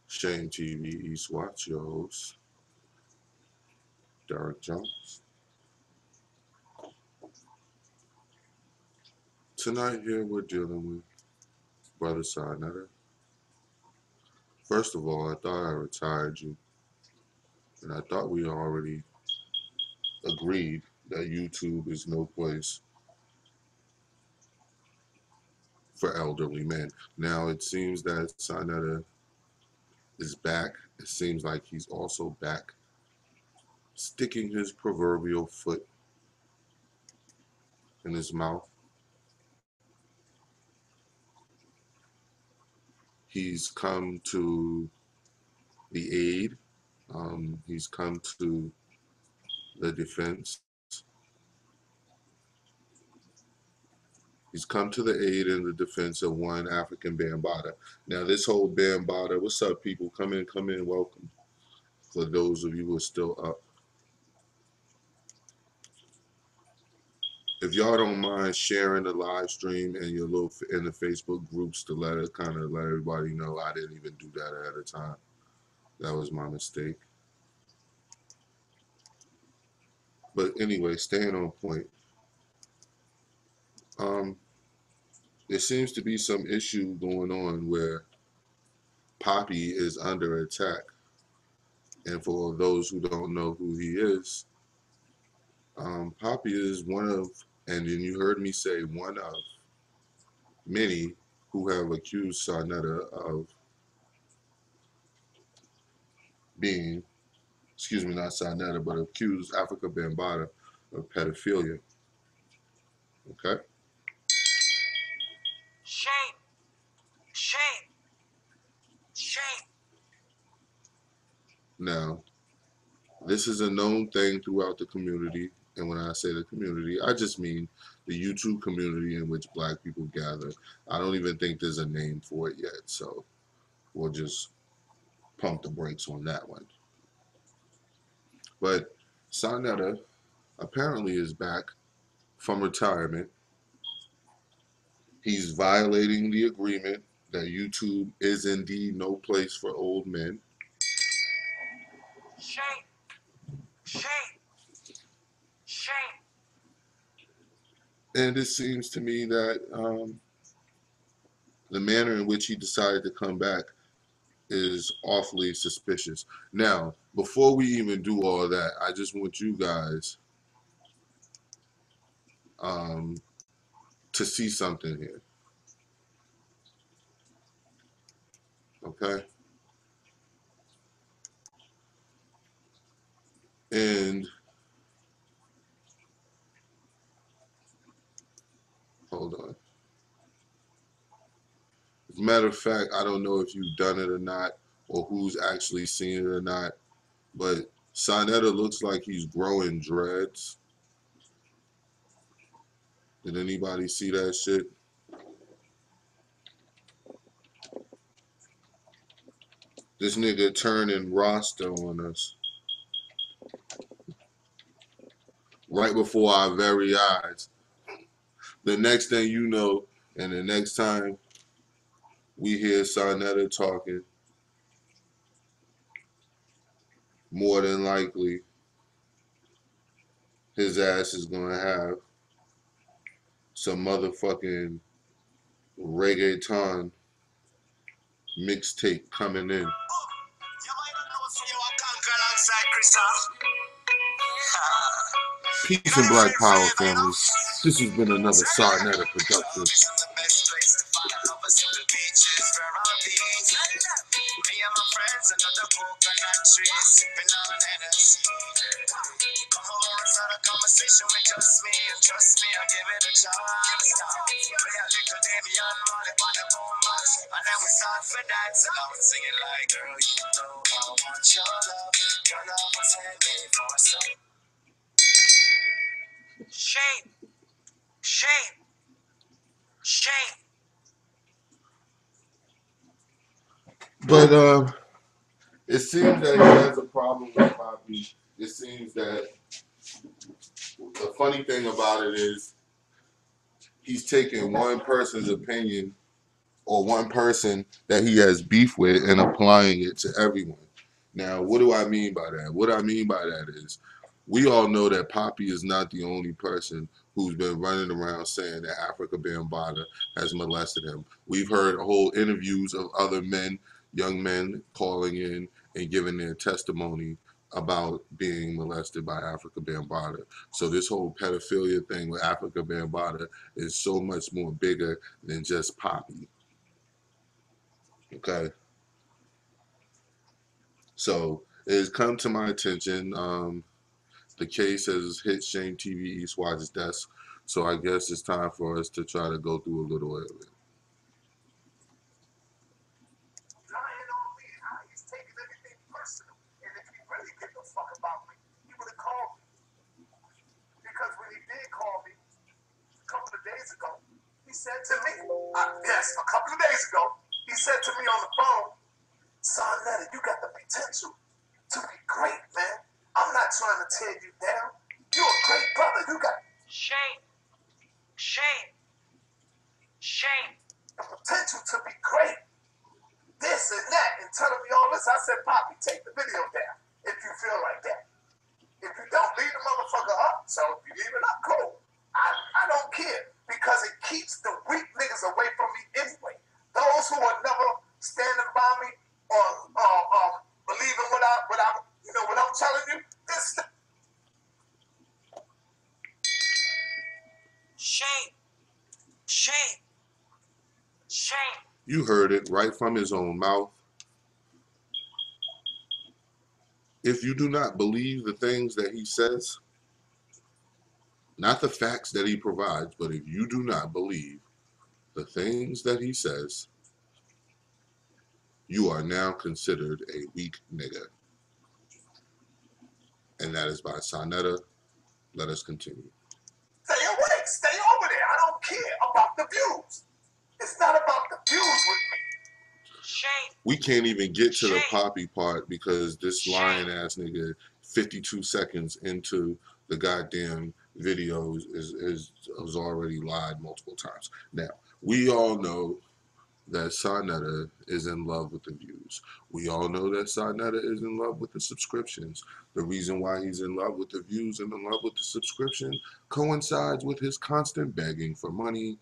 Shame TV East Watch, your host, Derek Jones. Tonight here we're dealing with Brother Sarnetta. First of all, I thought I retired you, and I thought we already agreed that YouTube is no place for elderly men. Now it seems that Sarnetta is back. It seems like he's also back sticking his proverbial foot in his mouth. He's come to the aid. He's come to the defense. He's come to the aid and the defense of one Afrika Bambaataa. Now, this whole Bambaataa, what's up, people? Come in, welcome. For those of you who are still up. If y'all don't mind sharing the live stream and your little in the Facebook groups to let everybody know I didn't even do that ahead of time. That was my mistake. But anyway, staying on point. There seems to be some issue going on where Poppy is under attack. And for those who don't know who he is, Poppy is one of, and then you heard me say one of many who have accused Sarnetta of being, excuse me, not Sarnetta, but accused Afrika Bambaataa of pedophilia. Okay? Shame. Shame. Shame. Now, this is a known thing throughout the community. And when I say the community, I just mean the YouTube community in which black people gather. I don't even think there's a name for it yet. So we'll just pump the brakes on that one. But Sarnetta apparently is back from retirement. He's violating the agreement that YouTube is indeed no place for old men. Shame. Shame. Shame. And it seems to me that the manner in which he decided to come back is awfully suspicious. Now, before we even do all that, I just want you guys to see something here. Okay? And hold on. As a matter of fact, I don't know if you've done it or not, or who's actually seen it or not, but Sarnetta looks like he's growing dreads. Did anybody see that shit? This nigga turning Rasta on us right before our very eyes. The next thing you know, and the next time we hear Sarnetta talking, more than likely his ass is gonna have some motherfucking reggaeton mixtape coming in. Peace and Black Power, families. This has been another Sarnetta production. Conversation with just me, and trust me, I'll give it a chance. Play a little Damian Marley on the boombox, and then we start for that. So I was singing like, girl, you know I want your love. Your love was handmade for some. Shame. Shame. Shame. But it seems that he has a problem with Poppy. It seems that the funny thing about it is he's taking one person's opinion or one person that he has beef with and applying it to everyone. Now, what do I mean by that? What I mean by that is we all know that Poppy is not the only person who's been running around saying that Afrika Bambaataa has molested him. We've heard whole interviews of other men, young men, calling in and giving their testimony about being molested by Afrika Bambaataa. So this whole pedophilia thing with Afrika Bambaataa is so much more bigger than just Poppy. Okay. So it has come to my attention. The case has hit Shame TV East Watch's desk. So I guess it's time for us to try to go through a little of it. Lying on me, how he's taking everything personal. And if he really give a fuck about me, he would have called me. Because when he did call me a couple of days ago, he said to me, yes, a couple of days ago, he said to me on the phone, Son Letter, you got the potential to be great, man. I'm not trying to tear you down. You're a great brother. You got Shame. the potential to be great. This and that, and telling me all this. I said, Poppy, take the video down if you feel like that. If you don't, leave the motherfucker up. So if you leave it up, cool. I don't care because it keeps the weak niggas away from me anyway. Those who are never standing by me or believing what I'm telling you. This Shame. You heard it right from his own mouth. If you do not believe the things that he says, not the facts that he provides, but if you do not believe the things that he says, you are now considered a weak nigga. And that is by Sonetta. Let us continue. stay awake, stay over there. I don't care about the views. It's not about the views with me. Shame. We can't even get to the Shame. Poppy part because this Shame. lying ass nigga, 52 seconds into the goddamn video, is already lied multiple times. Now, we all know that Sonetta is in love with the views. We all know that Sonetta is in love with the subscriptions. The reason why he's in love with the views and in love with the subscription coincides with his constant begging for money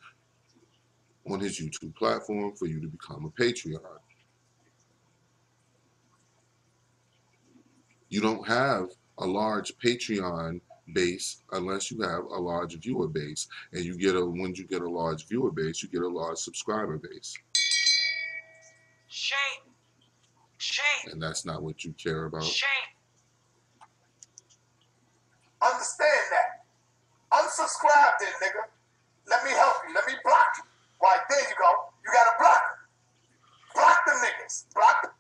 on his YouTube platform for you to become a Patreon. You don't have a large Patreon base unless you have a large viewer base. And when you get a large viewer base, you get a large subscriber base. Shame. And that's not what you care about. Shame. Understand that. Unsubscribe then, nigga. Let me help you. Let me block you. Why, there you go. You gotta block them. Block the niggas. Block them.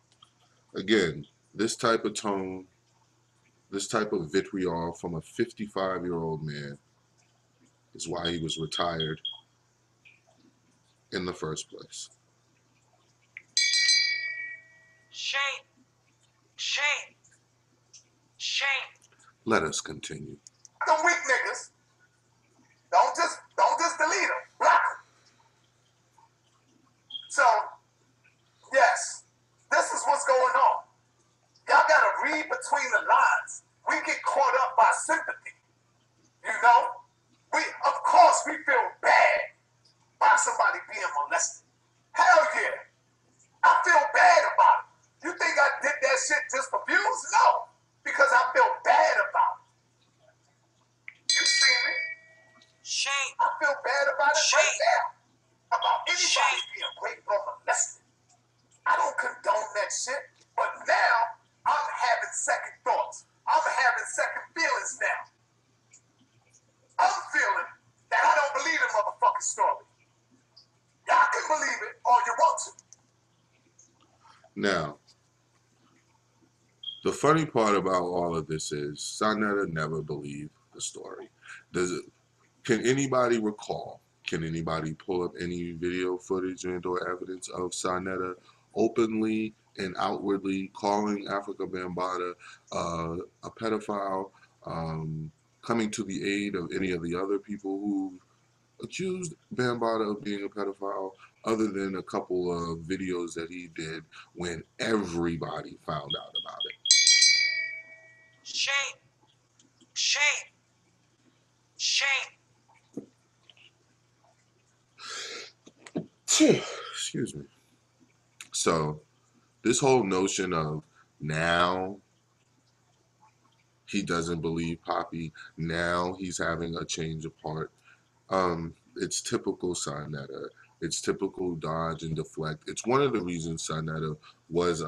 Again, this type of tone, this type of vitriol from a 55-year-old man is why he was retired in the first place. Shame. Let us continue. Them weak niggas. Don't just delete them. Block them. So, yes, this is what's going on. Y'all gotta read between the lines. We get caught up by sympathy. You know? Of course, we feel bad by somebody being molested. Hell yeah. I feel bad about it. You think I did that shit just for views? No. Because I feel bad about it. You see me? Shame. I feel bad about it right Shame. now. About anybody Shame. being raped or molested. I don't condone that shit. But now, I'm having second thoughts. I'm having second feelings now. I'm feeling that I don't believe the motherfucking story. Y'all can believe it all you want to. Now, the funny part about all of this is Sonetta never believed the story. Can anybody recall? Can anybody pull up any video footage and or evidence of Sonetta openly and outwardly calling Afrika Bambaataa a pedophile, coming to the aid of any of the other people who accused Bambaataa of being a pedophile other than a couple of videos that he did when everybody found out about Shame. Shame. Shame. it. Excuse me. So this whole notion of now he doesn't believe Poppy, now he's having a change of heart. It's typical Sonetta. It's typical dodge and deflect. It's one of the reasons Sonetta was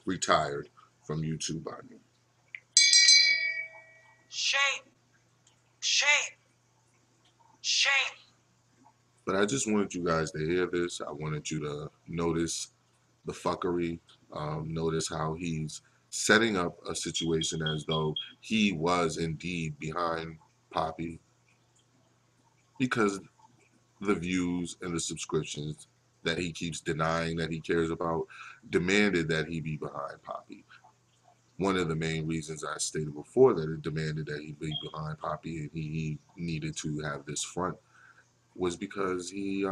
retired from YouTube by me. Shame. Shame. Shame. But I just wanted you guys to hear this. I wanted you to notice the fuckery. Notice how he's setting up a situation as though he was indeed behind Poppy because the views and the subscriptions that he keeps denying that he cares about demanded that he be behind Poppy. One of the main reasons I stated before that it demanded that he be behind Poppy and he needed to have this front was because he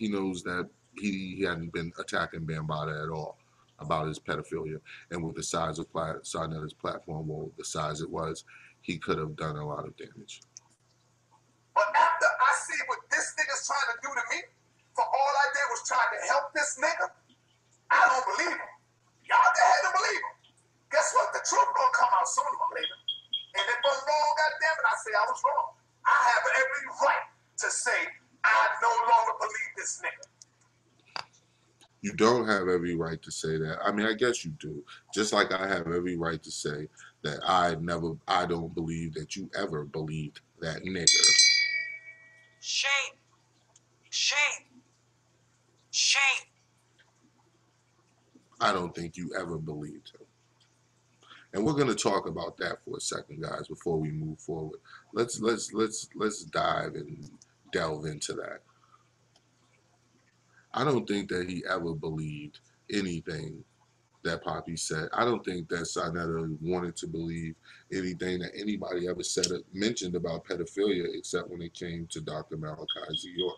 knows that he hadn't been attacking Bambaataa at all about his pedophilia, and with the size of Sonetta's platform, well, the size it was, he could have done a lot of damage. But after I see what this nigga's trying to do to me, for all I did was try to help this nigga, I don't believe him. Y'all go ahead and believe him. Guess what? The truth gonna come out sooner or later. And if I'm wrong, goddammit, I say I was wrong. I have every right to say I no longer believe this nigga. You don't have every right to say that. I mean, I guess you do. Just like I have every right to say that I don't believe that you ever believed that nigga. Shame. Shame. Shame. I don't think you ever believed him. And we're gonna talk about that for a second, guys, before we move forward. Let's dive and delve into that. I don't think that he ever believed anything that Poppy said. I don't think that Sonetta wanted to believe anything that anybody ever mentioned about pedophilia, except when it came to Dr. Malachi Z. York,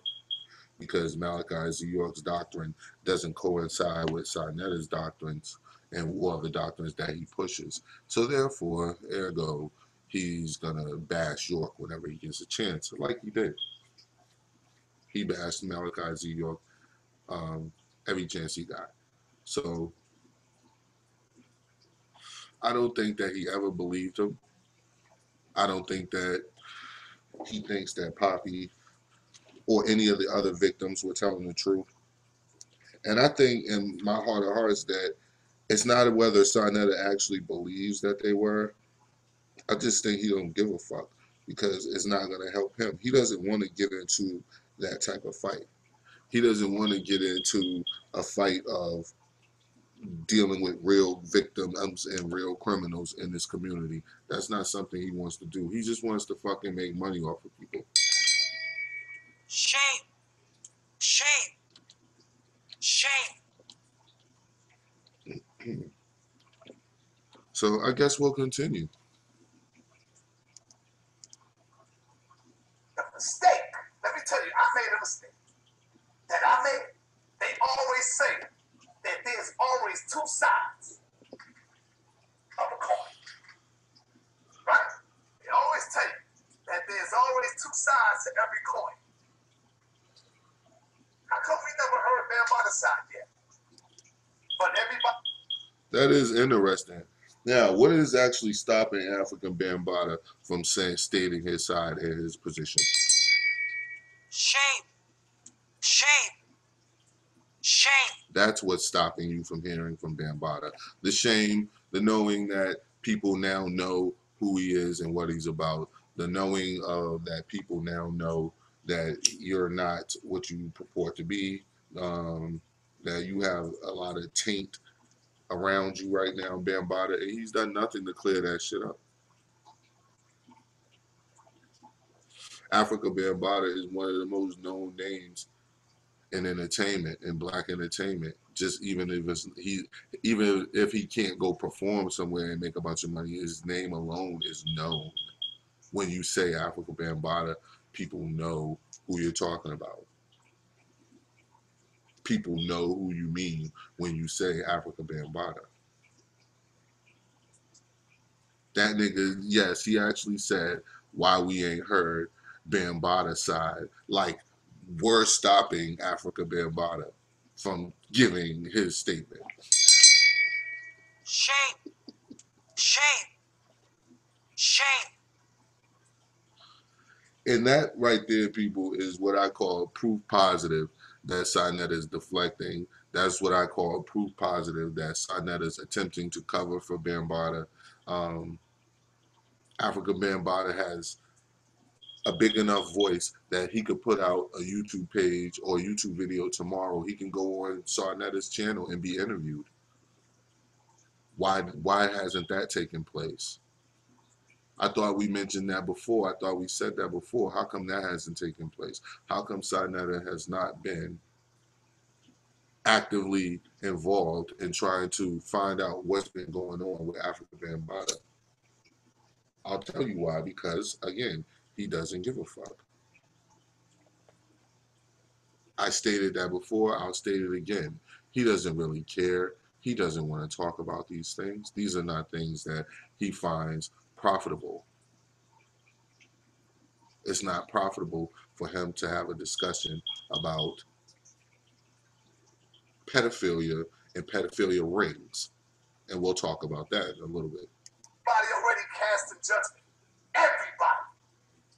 because Malachi Z. York's doctrine doesn't coincide with Sonetta's doctrines and all the doctrines that he pushes. So therefore, ergo, he's gonna bash York whenever he gets a chance, like he did. He bashed Malachi Z. York every chance he got. So I don't think that he ever believed him. I don't think that he thinks that Poppy or any of the other victims were telling the truth. And I think in my heart of hearts that it's not whether Sonetta actually believes that they were. I just think he don't give a fuck because it's not going to help him. He doesn't want to get into that type of fight. He doesn't want to get into a fight of dealing with real victims and real criminals in this community. That's not something he wants to do. He just wants to fucking make money off of people. Shame. Shame. Shame. So I guess we'll continue. A mistake. Let me tell you, I made a mistake. That I made. They always say that there's always two sides of a coin. Right? They always tell you that there's always two sides to every coin. How come we never heard Bambaataa's side yet? But everybody. That is interesting. Now, what is actually stopping Afrika Bambaataa from stating his side and his position? Shame. Shame. Shame. That's what's stopping you from hearing from Bambaataa. The shame, the knowing that people now know who he is and what he's about, the knowing of that people now know that you're not what you purport to be, that you have a lot of taint around you right now, Bambaataa, and he's done nothing to clear that shit up. Afrika Bambaataa is one of the most known names in entertainment, in black entertainment. Just even if he can't go perform somewhere and make a bunch of money, his name alone is known. When you say Afrika Bambaataa, people know who you're talking about. People know who you mean when you say Afrika Bambaataa. That nigga, yes, he actually said why we ain't heard Bambaataa side. Like, we're stopping Afrika Bambaataa from giving his statement. Shame. Shame. Shame. And that right there, people, is what I call proof positive that Sinetta is deflecting. That's what I call proof positive that Sinetta is attempting to cover for Bambaataa. Afrika Bambaataa has a big enough voice that he could put out a YouTube page or YouTube video tomorrow. He can go on Sarnetta's channel and be interviewed. Why hasn't that taken place? I thought we mentioned that before. I thought we said that before. How come that hasn't taken place? How come Sarnetta has not been actively involved in trying to find out what's been going on with Afrika Bambaataa? I'll tell you why. Because, again, he doesn't give a fuck. I stated that before. I'll state it again. He doesn't really care. He doesn't want to talk about these things. These are not things that he finds profitable. It's not profitable for him to have a discussion about pedophilia and pedophilia rings. And we'll talk about that in a little bit. Everybody already cast in judgment. Everybody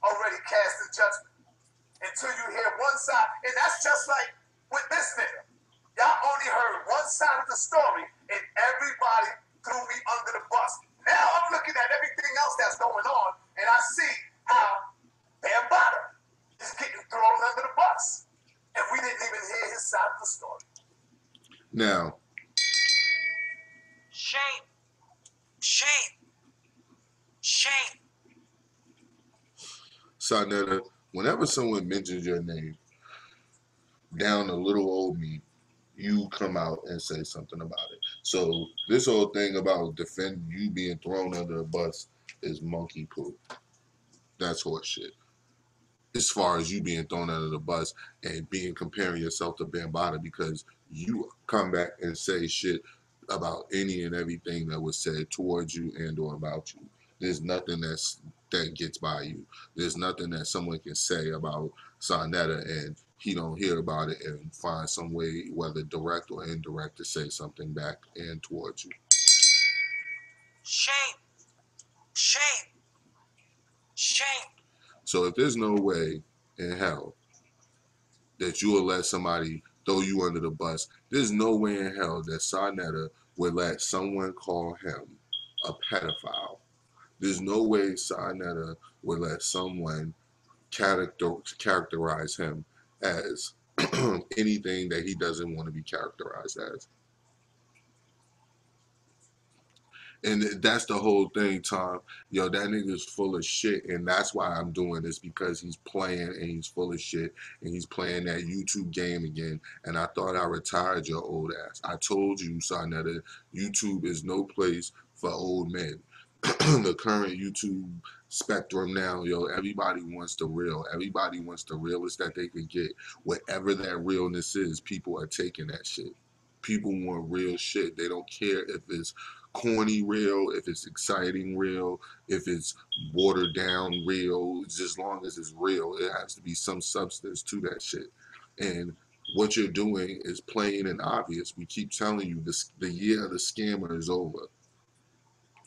already cast in judgment. Until you hear one side. And that's just like with this nigga. Y'all only heard one side of the story, and everybody threw me under the bus. Now I'm looking at everything else that's going on, and I see how Bambaataa is getting thrown under the bus. And we didn't even hear his side of the story. Now, Shame. Shame. Shame. Sarnetta, whenever someone mentions your name, down to little old me, you come out and say something about it. So this whole thing about defending you being thrown under a bus is monkey poop. That's horseshit. As far as you being thrown under the bus and comparing yourself to Bambaataa, because you come back and say shit about any and everything that was said towards you and or about you. There's nothing that gets by you. There's nothing that someone can say about Sarnetta and he don't hear about it and find some way, whether direct or indirect, to say something back and towards you. Shame. Shame. Shame. So if there's no way in hell that you will let somebody throw you under the bus, there's no way in hell that Sarnetta would let someone call him a pedophile. There's no way Sarnetta would let someone characterize him as anything that he doesn't want to be characterized as. And that's the whole thing, Tom. Yo, that nigga's full of shit, and that's why I'm doing this, because he's playing and he's full of shit, and he's playing that YouTube game again. And I thought I retired your old ass. I told you, Sarnetta, YouTube is no place for old men. The current YouTube spectrum now, yo, everybody wants the real. Everybody wants the realest that they can get. Whatever that realness is, people are taking that shit. People want real shit. They don't care if it's corny real, if it's exciting real, if it's watered down real. Just as long as it's real, it has to be some substance to that shit. And what you're doing is plain and obvious. We keep telling you this: the year of the scammer is over.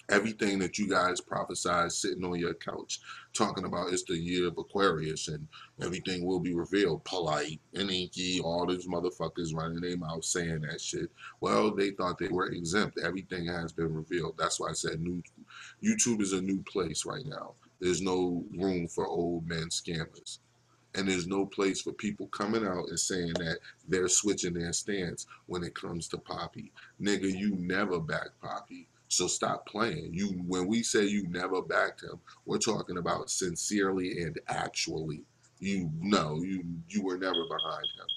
Everything that you guys prophesied sitting on your couch talking about it's the year of Aquarius and everything will be revealed. Polite and Inky, all these motherfuckers running their mouth saying that shit. Well, they thought they were exempt. Everything has been revealed. That's why I said YouTube is a new place right now. There's no room for old men scammers. And there's no place for people coming out and saying that they're switching their stance when it comes to Poppy. Nigga, you never backed Poppy. So stop playing. When we say you never backed him, we're talking about sincerely and actually. You were never behind him.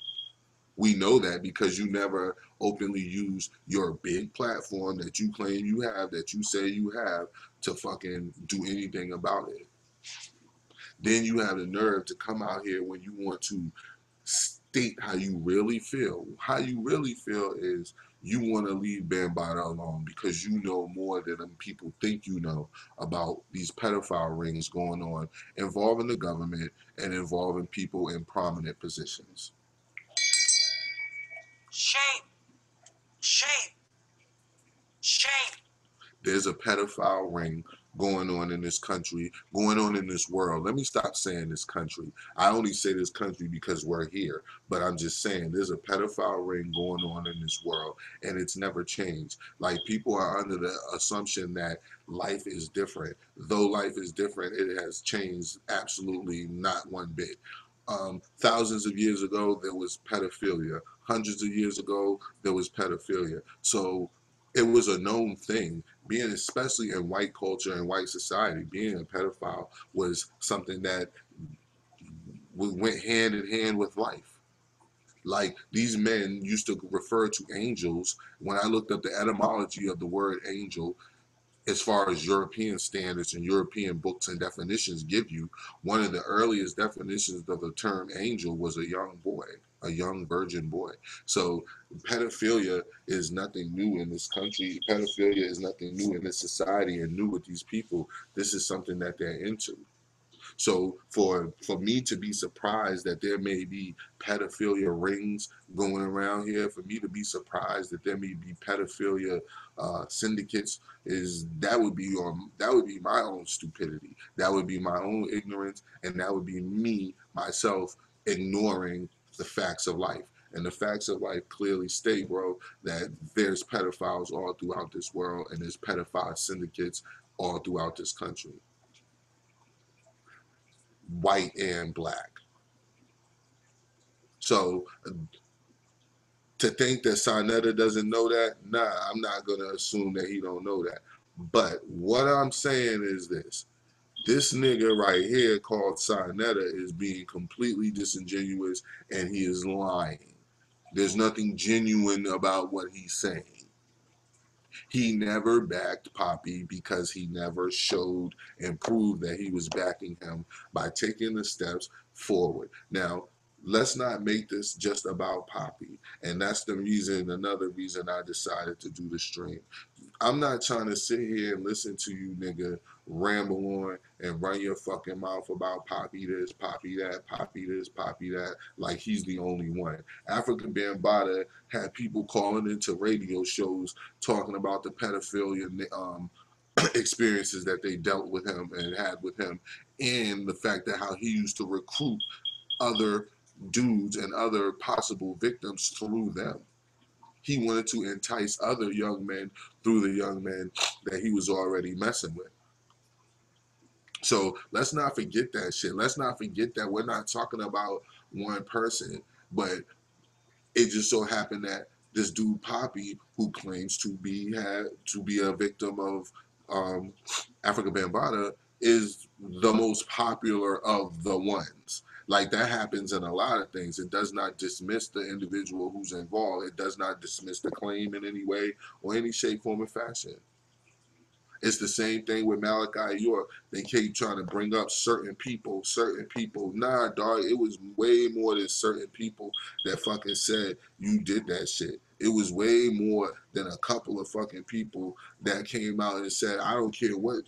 We know that because you never openly use your big platform that you claim you have, that you say you have, to fucking do anything about it. Then you have the nerve to come out here when you want to state how you really feel. How you really feel is you want to leave Bambaataa alone because you know more than them people think you know about these pedophile rings going on involving the government and involving people in prominent positions. Shame. Shame. Shame. There's a pedophile ring going on in this country, going on in this world. Let me stop saying this country. I only say this country because we're here, but I'm just saying there's a pedophile ring going on in this world, and it's never changed. Like, people are under the assumption that life is different. Though life is different, it has changed absolutely not one bit. Thousands of years ago, there was pedophilia. Hundreds of years ago, there was pedophilia. So it was a known thing. Being, especially in white culture and white society, being a pedophile was something that went hand in hand with life. Like, these men used to refer to angels. When I looked up the etymology of the word angel, as far as European standards and European books and definitions give you, one of the earliest definitions of the term angel was a young boy, a young virgin boy. So pedophilia is nothing new in this country. Pedophilia is nothing new in this society and new with these people. This is something that they're into. So for me to be surprised that there may be pedophilia rings going around here, for me to be surprised that there may be pedophilia syndicates, is that would be my own stupidity. That would be my own ignorance, and that would be me myself ignoring the facts of life. And the facts of life clearly state, bro, that there's pedophiles all throughout this world, and there's pedophile syndicates all throughout this country, white and black. So to think that Sarnetta doesn't know that, nah, I'm not gonna assume that he don't know that. But what I'm saying is this: this nigga right here called Sarnetta is being completely disingenuous, and he is lying. There's nothing genuine about what he's saying. He never backed Poppy because he never showed and proved that he was backing him by taking the steps forward. Now, let's not make this just about Poppy. And that's another reason I decided to do the stream. I'm not trying to sit here and listen to you, nigga, ramble on and run your fucking mouth about Poppy this, Poppy that, Poppy this, Poppy that, like he's the only one. Afrika Bambaataa had people calling into radio shows talking about the pedophilia experiences that they dealt with him and had with him, and the fact that how he used to recruit other dudes and other possible victims through them. He wanted to entice other young men through the young men that he was already messing with. So let's not forget that shit. Let's not forget that we're not talking about one person, but it just so happened that this dude Poppy, who claims to be a victim of Afrika Bambaataa, is the most popular of the ones. Like, that happens in a lot of things. It does not dismiss the individual who's involved. It does not dismiss the claim in any way or any shape, form, or fashion. It's the same thing with Malachi York. They keep trying to bring up certain people. Nah, dog, it was way more than certain people that fucking said you did that shit. It was way more than a couple of fucking people that came out and said, I don't care what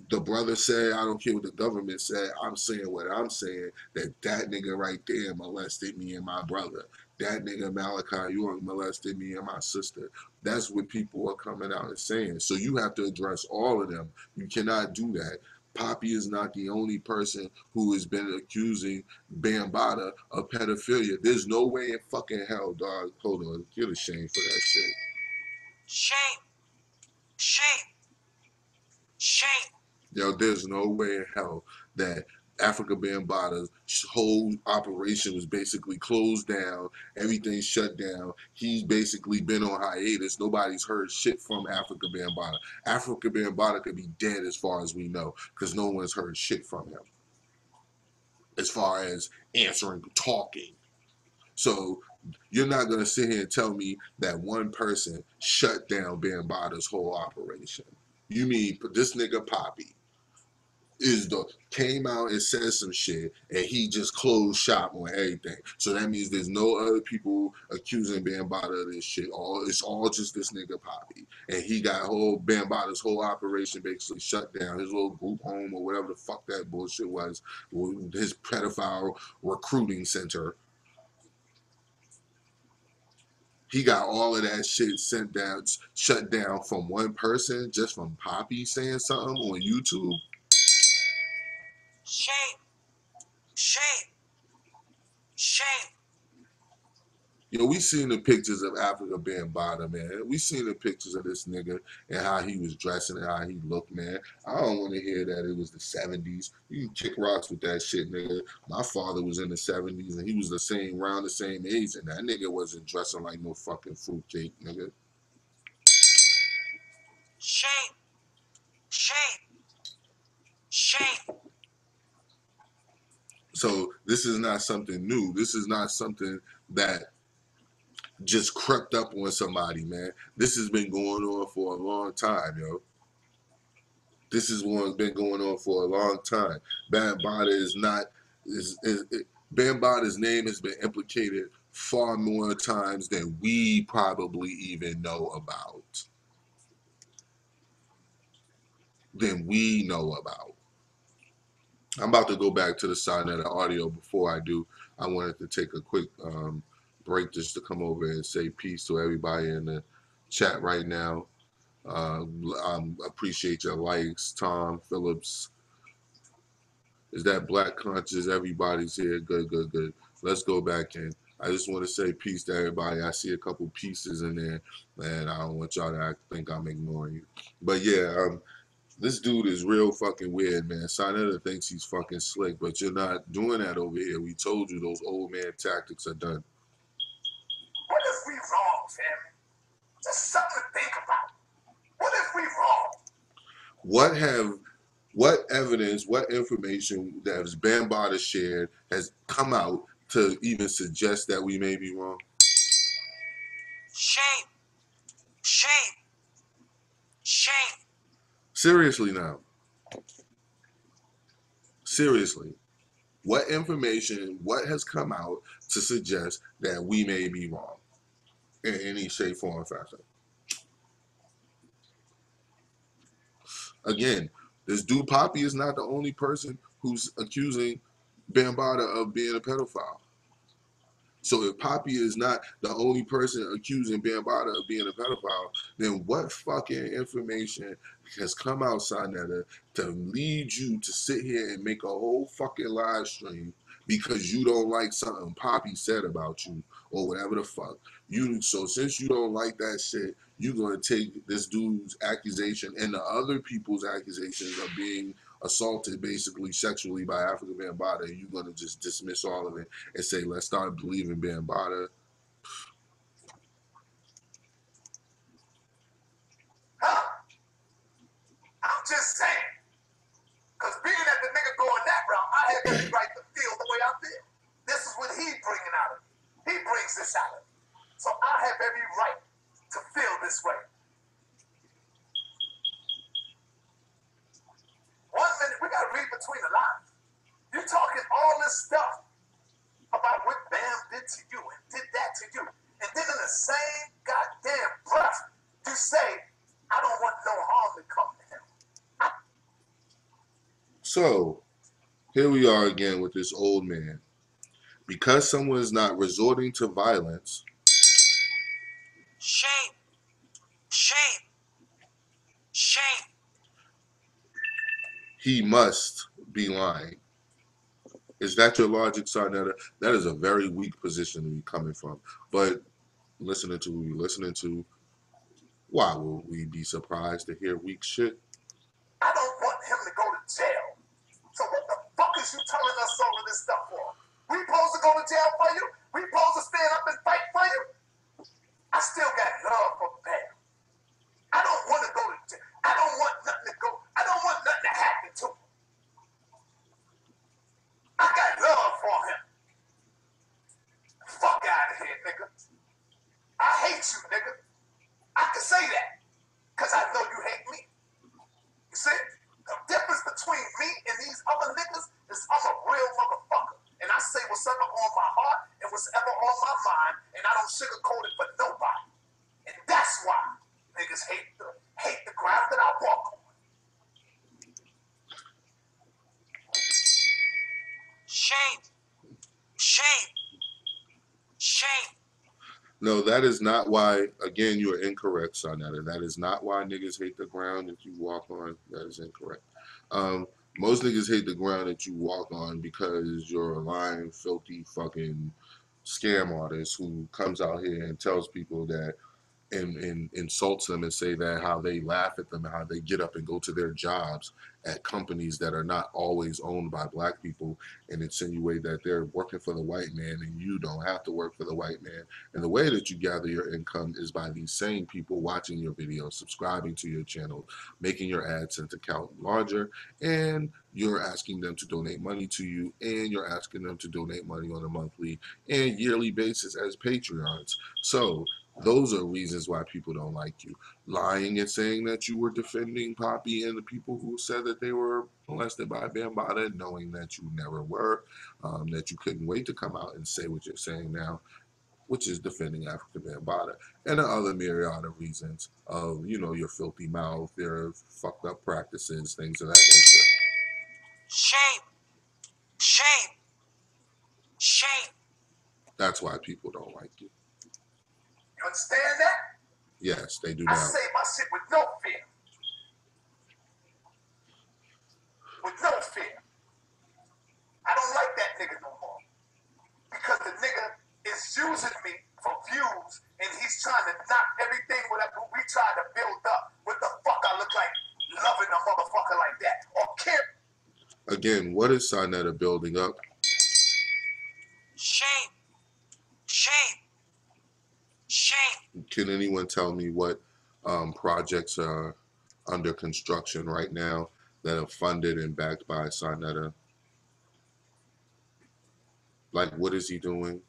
the brother said, I don't care what the government said, I'm saying what I'm saying, that nigga right there molested me and my brother. That nigga Malachi York molested me and my sister. That's what people are coming out and saying. So you have to address all of them. You cannot do that. Poppy is not the only person who has been accusing Bambaataa of pedophilia. There's no way in fucking hell, dog. Hold on, get ashamed for that shit. Shame. Shame. Shame. Yo, there's no way in hell that Afrika Bambaataa's whole operation was basically closed down. Everything's shut down. He's basically been on hiatus. Nobody's heard shit from Afrika Bambaataa. Afrika Bambaataa could be dead as far as we know because no one's heard shit from him as far as answering, talking. So you're not going to sit here and tell me that one person shut down Bambaataa's whole operation. You mean this nigga Poppy is the came out and said some shit, and he just closed shop on everything. So that means there's no other people accusing Bambaataa of this shit. It's all just this nigga Poppy, and he got Bambaataa's whole operation basically shut down. His little group home or whatever the fuck that bullshit was, his pedophile recruiting center. He got all of that shit shut down from one person, just from Poppy saying something on YouTube. Shame. Shame. Shame. Yo, we seen the pictures of Afrika Bambaataa, man. We seen the pictures of this nigga and how he was dressing and how he looked, man. I don't want to hear that it was the 70s. You can kick rocks with that shit, nigga. My father was in the 70s and he was around the same age, and that nigga wasn't dressing like no fucking fruitcake, nigga. Shame. Shame. Shame. So this is not something new. This is not something that just crept up on somebody, man. This has been going on for a long time, yo. This is one's been going on for a long time. Bambaataa's name has been implicated far more times than we probably even know about. I'm about to go back to the side of the audio. Before I do, I wanted to take a quick break just to come over and say peace to everybody in the chat right now. Appreciate your likes, Tom Phillips. Is that Black Conscious? Everybody's here. Good, good, good. Let's go back in. I just want to say peace to everybody. I see a couple pieces in there, and I don't want y'all to think I'm ignoring you. But yeah, this dude is real fucking weird, man. Sinetta thinks he's fucking slick, but you're not doing that over here. We told you those old man tactics are done. What if we wrong, family? Just something to think about. What if we wrong? What evidence, what information that has Bambaataa shared has come out to even suggest that we may be wrong? Shame. Shame. Shame. Seriously now. Seriously. What information, what has come out to suggest that we may be wrong in any shape, form, or fashion? Again, this dude Poppy is not the only person who's accusing Bambaataa of being a pedophile. So if Poppy is not the only person accusing Bambaataa of being a pedophile, then what fucking information has come out, Sinetta, to lead you to sit here and make a whole fucking live stream because you don't like something Poppy said about you or whatever the fuck? So since you don't like that shit, you're gonna take this dude's accusation and the other people's accusations of being assaulted basically sexually by Afrika Bambaataa, you're gonna just dismiss all of it and say, let's start believing Bambaataa. Huh? I'm just saying. Because being that the nigga going that route, I have every right to feel the way I feel. This is what he bringing out of me. He brings this out of me. So I have every right to feel this way. 1 minute, we got to read between the lines. You talking all this stuff about what Bam did to you and did that to you. And then in the same goddamn breath, you say, I don't want no harm to come to him. So here we are again with this old man. Because someone is not resorting to violence. Shame. Shame. Shame. He must be lying. Is that your logic, Sarnetta? That is a very weak position to be coming from. But listening to who you're listening to, why will we be surprised to hear weak shit? I don't want him to go to jail. So what the fuck is you telling us all of this stuff for? We supposed to go to jail for you? We supposed to stand up and fight for you? I still got love for Bam. I don't want to go to jail. I don't want nothing to go. I don't want nothing to happen to him. I got love for him. Fuck out of here, nigga. I hate you, nigga. I can say that. Because I know you hate me. between me and these other niggas is I'm a real motherfucker. And I say what's ever on my heart and what's ever on my mind, and I don't sugarcoat it for nobody. And that's why niggas hate the ground that I walk on. Shame. Shame. Shame. No, that is not why. Again, you are incorrect, Sonetta. That is not why niggas hate the ground that you walk on. That is incorrect. Most niggas hate the ground that you walk on because you're a lying, filthy, fucking scam artist who comes out here and tells people that and insults them and say that how they laugh at them and how they get up and go to their jobs at companies that are not always owned by black people and insinuate that they're working for the white man and you don't have to work for the white man. And the way that you gather your income is by these same people watching your videos, subscribing to your channel, making your AdSense account larger, and you're asking them to donate money to you, and you're asking them to donate money on a monthly and yearly basis as Patreons. So those are reasons why people don't like you. Lying and saying that you were defending Poppy and the people who said that they were molested by Bambaataa, knowing that you never were, that you couldn't wait to come out and say what you're saying now, which is defending Afrika Bambaataa, and the other myriad of reasons of, your filthy mouth, your fucked up practices, things of that nature. Shame. Shame. Shame. That's why people don't like you. You understand that? Yes, they do I now. say my shit with no fear. With no fear. I don't like that nigga no more. Because the nigga is using me for views and he's trying to knock everything whatever we try to build up. What the fuck I look like loving a motherfucker like that? Or care. Again, what is Sonetta building up? Shame. Shame. Shame. Can anyone tell me what projects are under construction right now that are funded and backed by Sonetta? Like, what is he doing?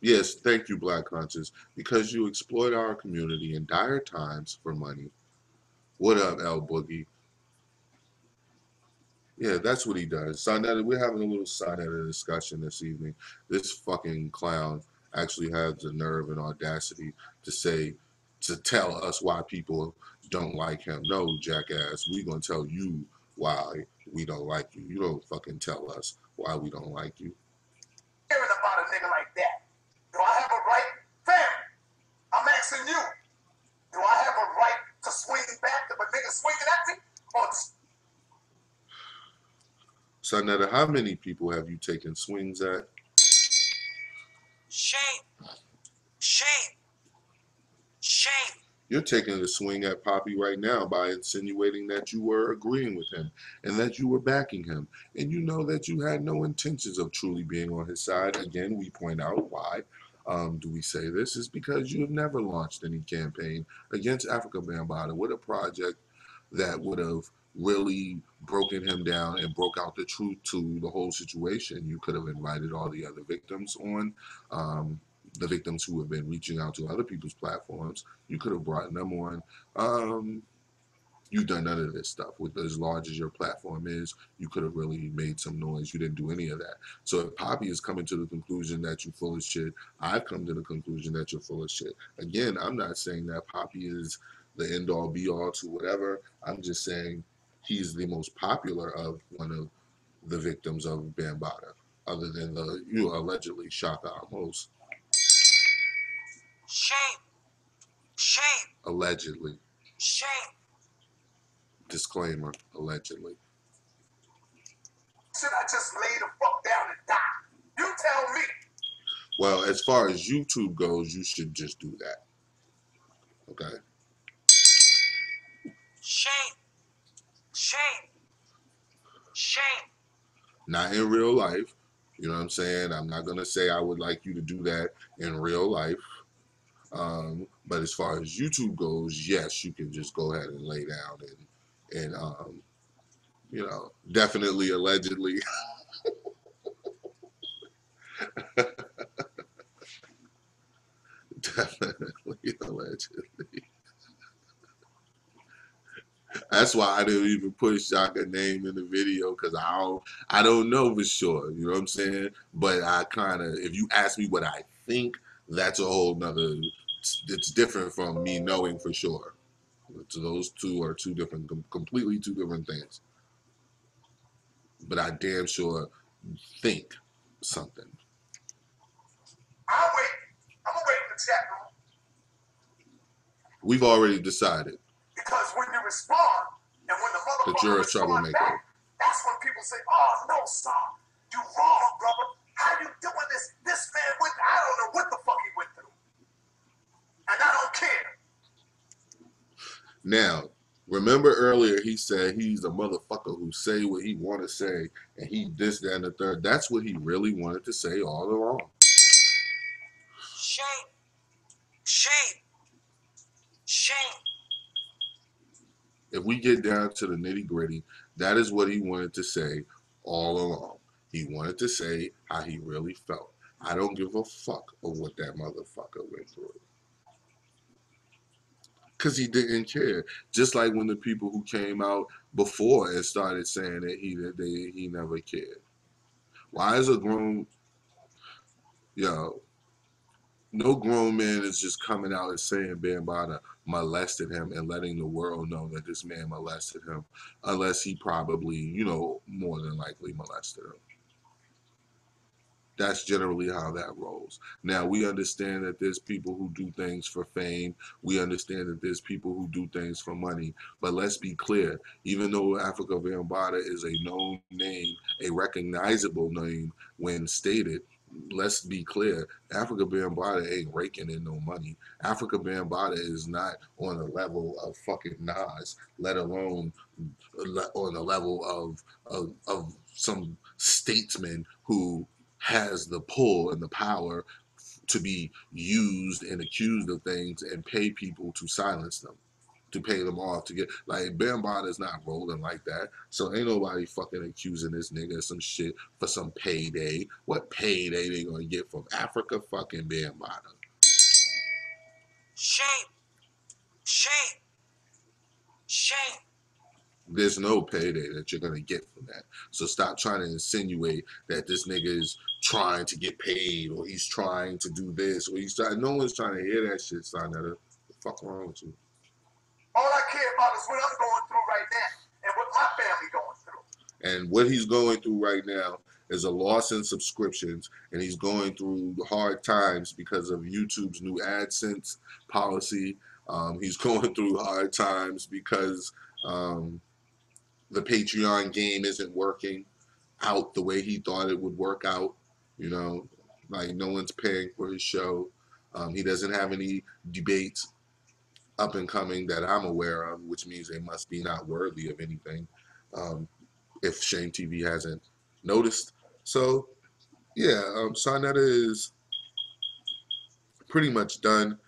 Yes, thank you, Black Conscious, because you exploit our community in dire times for money. What up, L Boogie? Yeah, that's what he does. Sonetta, we're having a little Sonetta discussion this evening. This fucking clown actually has the nerve and audacity to tell us why people don't like him. No, jackass, we gonna tell you why we don't like you. You don't fucking tell us why we don't like you. Caring about a nigga like that. Do I have a right? Family. I'm asking you. Do I have a right to swing back if a nigga swinging at me? Or Sonetta, how many people have you taken swings at? Shame. Shame. Shame. You're taking a swing at Poppy right now by insinuating that you were agreeing with him and that you were backing him. And you know that you had no intentions of truly being on his side. Again, we point out why. Do we say this? Is because you have never launched any campaign against Afrika Bambaataa with a project that would have really broken him down and broke out the truth to the whole situation. You could have invited all the other victims on, the victims who have been reaching out to other people's platforms. You could have brought them on. You've done none of this stuff. With as large as your platform is, you could have really made some noise. You didn't do any of that. So if Poppy is coming to the conclusion that you're full of shit, I've come to the conclusion that you're full of shit. Again, I'm not saying that Poppy is the end all be all to whatever. I'm just saying he's the most popular of one of the victims of Bambaataa, other than the allegedly Shaka Amos. Shame. Shame. Allegedly. Shame. Disclaimer, allegedly. should I just lay the fuck down and die? You tell me. Well, as far as YouTube goes, you should just do that. Okay? Shame. Shame. Shame. Not in real life. You know what I'm saying? I'm not going to say I would like you to do that in real life. But as far as YouTube goes, yes, you can just go ahead and lay down and definitely allegedly. Definitely allegedly. That's why I didn't even put Shaka name in the video because I don't know for sure. You know what I'm saying? But I kind of, if you ask me what I think, that's a whole nother. It's different from me knowing for sure. So those two are two different, completely two different things. But I damn sure think something. I'm waiting. I'm gonna wait in the chat room. We've already decided Because when you respond, and when the that motherfucker you're a responds troublemaker. back, that's when people say, oh, no, son, you wrong, brother. How you doing this? This man went, I don't know what the fuck he went through. And I don't care. Now, remember earlier he said he's a motherfucker who say what he want to say, and he this, that, and the third. That's what he really wanted to say all along. Shame. Shame. Shame. If we get down to the nitty gritty, that is what he wanted to say all along. He wanted to say how he really felt. I don't give a fuck of what that motherfucker went through. Because he didn't care. Just like when the people who came out before and started saying that he never cared. Why is a grown, yo, no grown man is just coming out and saying Bambaataa molested him and letting the world know that this man molested him, unless he probably, more than likely molested him. That's generally how that rolls. Now, we understand that there's people who do things for fame. We understand that there's people who do things for money. But let's be clear, even though Afrika Bambaataa is a known name, a recognizable name when stated, let's be clear, Afrika Bambaataa ain't raking in no money. Afrika Bambaataa is not on the level of fucking Nas, let alone on the level of some statesman who has the pull and the power to be used and accused of things and pay people to silence them, to pay them off to get like Bambaataa is not rolling like that. So ain't nobody fucking accusing this nigga of some shit for some payday. What payday they gonna get from Afrika fucking Bambaataa? Shame. Shame. Shame. There's no payday that you're gonna get from that. So stop trying to insinuate that this nigga is trying to get paid or he's trying to do this or he's trying. No one's trying to hear that shit, son. What the fuck wrong with you? All I care about is what I'm going through right now and what my family going through. And what he's going through right now is a loss in subscriptions, and he's going through hard times because of YouTube's new AdSense policy. He's going through hard times because the Patreon game isn't working out the way he thought it would work out. Like no one's paying for his show. He doesn't have any debates up and coming that I'm aware of, which means they must be not worthy of anything. If Shame TV hasn't noticed. So, yeah, Sarnetta is pretty much done.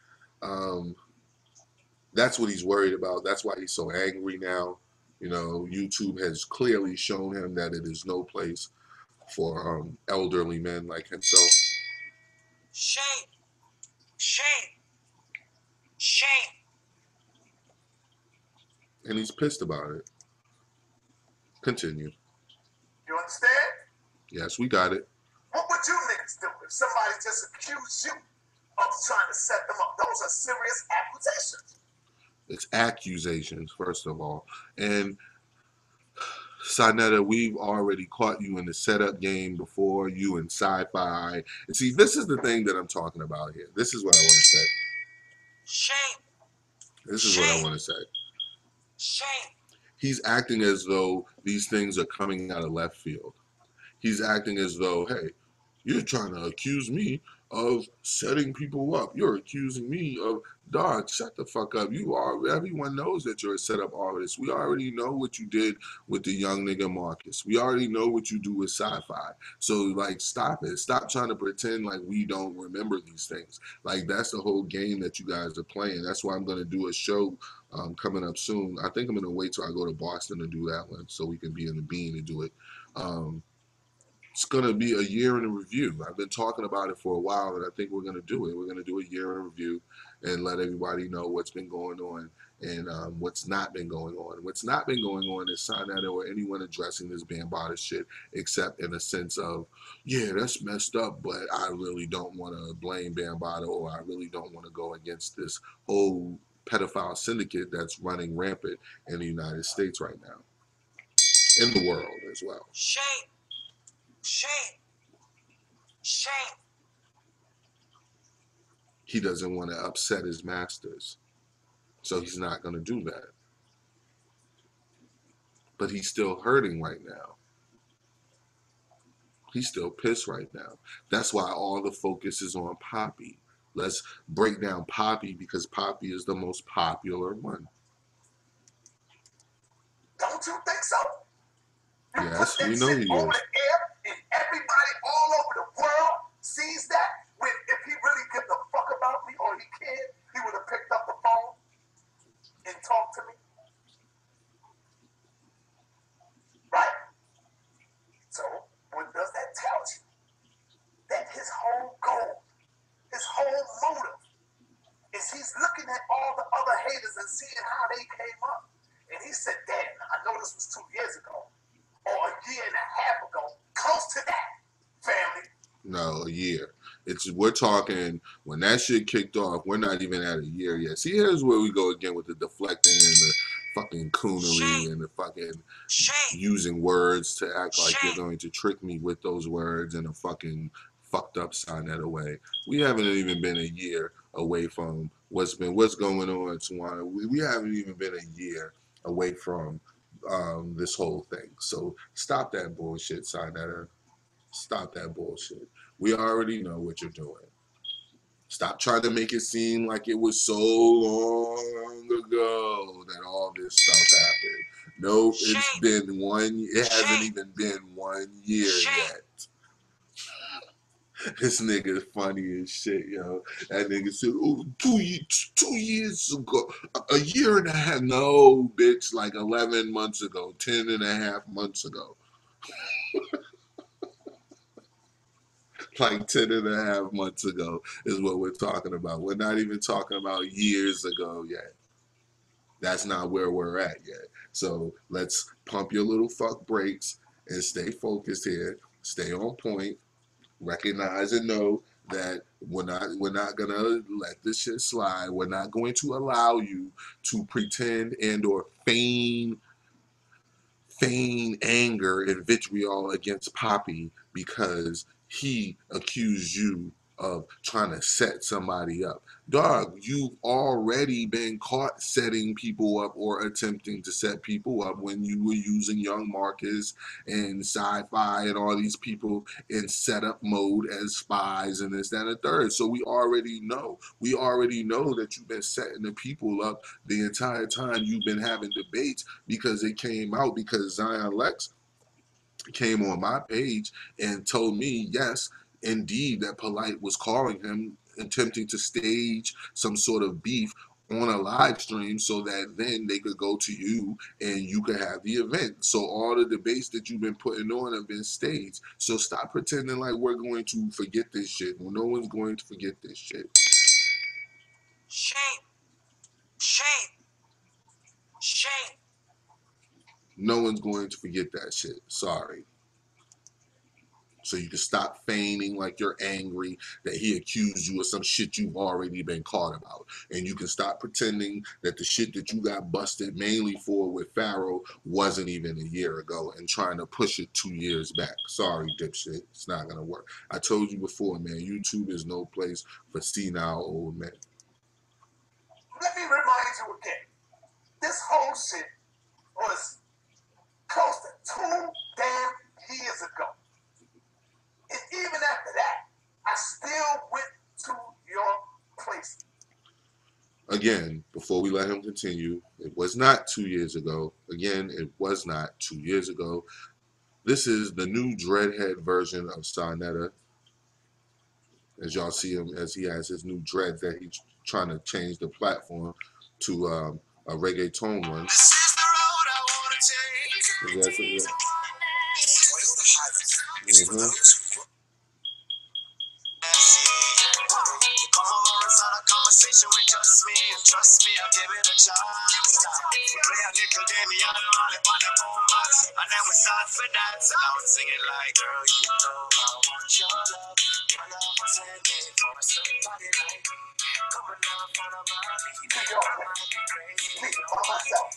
That's what he's worried about. That's why he's so angry now. YouTube has clearly shown him that it is no place for elderly men like himself. Shame. Shame. Shame. And he's pissed about it. Continue. You understand? Yes, we got it. What would you niggas do if somebody just accused you of trying to set them up? Those are serious accusations. It's accusations, first of all. And Sarnetta, we've already caught you in the setup game before, you and Sci-Fi. And see, this is the thing that I'm talking about here. This is what I want to say. Shame. This is what I want to say. Shame. He's acting as though these things are coming out of left field. He's acting as though, hey, you're trying to accuse me of setting people up. You're accusing me of, dog, shut the fuck up. Everyone knows that you're a setup artist. We already know what you did with the young nigga Marcus. We already know what you do with Sci-Fi. So, like, stop it. Stop trying to pretend like we don't remember these things. Like, that's the whole game that you guys are playing. That's why I'm going to do a show coming up soon. I think I'm going to wait till I go to Boston to do that one so we can be in the bean to do it. It's going to be a year in a review. I've been talking about it for a while, and I think we're going to do it. We're going to do a year in a review, and let everybody know what's been going on and what's not been going on. What's not been going on is Sanetta or anyone addressing this Bambaataa shit, except in a sense of, yeah, that's messed up, but I really don't want to blame Bambaataa, or I really don't want to go against this whole pedophile syndicate that's running rampant in the United States right now, in the world as well. Shame. Shame. Shame. He doesn't want to upset his masters, so he's not going to do that. But he's still hurting right now. He's still pissed right now. That's why all the focus is on Poppy. Let's break down Poppy, because Poppy is the most popular one. Don't you think so? You Yes, put that we know shit he over is. the air, and everybody all over the world sees that. When if he really gives a fuck about me, or he cared, he would have picked up the phone and talked to me. Right? So, what does that tell you? That his whole goal, his whole motive, is he's looking at all the other haters and seeing how they came up. And he said, damn, I know this was 2 years ago, or a year and a half ago, close to that, family. No, a year. We're talking when that shit kicked off. We're not even at a year yet. See, here's where we go again with the deflecting and the fucking coonery and the fucking using words to act like you're going to trick me with those words in a fucking fucked up Sanetta way. We haven't even been a year away from what's going on, Tawana. We haven't even been a year away from this whole thing. So stop that bullshit, Sanetta. Stop that bullshit. We already know what you're doing. Stop trying to make it seem like it was so long ago that all this stuff happened. Nope, it's been it hasn't even been 1 year yet. This nigga funny as shit, yo. That nigga said, oh, 2 years ago, a year and a half. No, bitch, like 11 months ago, 10 and a half months ago. Like 10 and a half months ago is what we're talking about. We're not even talking about years ago yet. That's not where we're at yet. So let's pump your little fuck brakes and stay focused here. Stay on point. Recognize and know that we're not gonna let this shit slide. We're not going to allow you to pretend and or feign anger and vitriol against Poppy because he accused you of trying to set somebody up. Dog, you've already been caught setting people up or attempting to set people up when you were using Young Marcus and Sci-Fi and all these people in setup mode as spies and this, that, and the third. So we already know. We already know that you've been setting the people up the entire time you've been having debates, because it came out because Zion Lex came on my page and told me, yes, indeed, that Polite was calling him, attempting to stage some sort of beef on a live stream so that then they could go to you and you could have the event. So all the debates that you've been putting on have been staged. So stop pretending like we're going to forget this shit. Well, no one's going to forget this shit. Shame. Shame. Shame. No one's going to forget that shit. Sorry. So you can stop feigning like you're angry that he accused you of some shit you've already been caught about. And you can stop pretending that the shit that you got busted mainly for with Pharaoh wasn't even a year ago and trying to push it 2 years back. Sorry, dipshit. It's not going to work. I told you before, man, YouTube is no place for senile old men. Let me remind you again. This whole shit was close to 2 damn years ago. And even after that, I still went to your place. Again, before we let him continue, it was not 2 years ago. Again, it was not 2 years ago. This is the new dreadhead version of Sanetta. As y'all see him, as he has his new dreads that he's trying to change the platform to a reggaeton one. This is the road I want to take. Yes, Conversation with Molly on the boombox. And then we start for that. So I was singing like, girl, you know I want your love. Your love was handmade for somebody like me. Coming up on a body, you know I might be crazy. Me by myself.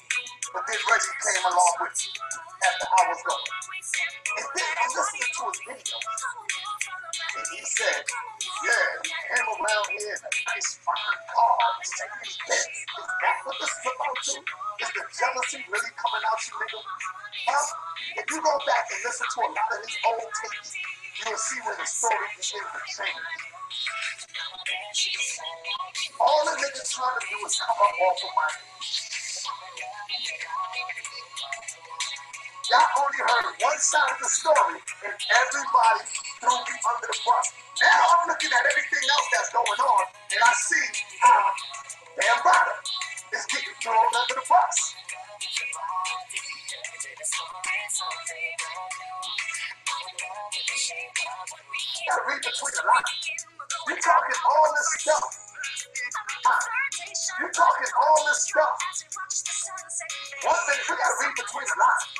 But then Reggie came along with me after I was gone. And then I listened to his video. And he said, yeah, you came around here in a nice fine car. Is that what this is about too? Is the jealousy really coming out you, nigga? Huh? If you go back and listen to a lot of his old tapes, you'll see where the story begins to change. All the niggas trying to do is come up off of my head. Y'all only heard one side of the story, and everybody threw me under the bus. Now I'm looking at everything else that's going on, and I see how Bambaataa is getting thrown under the bus. You gotta read between the lines. You talking all this stuff. You talking all this stuff. One thing, we gotta read between the lines.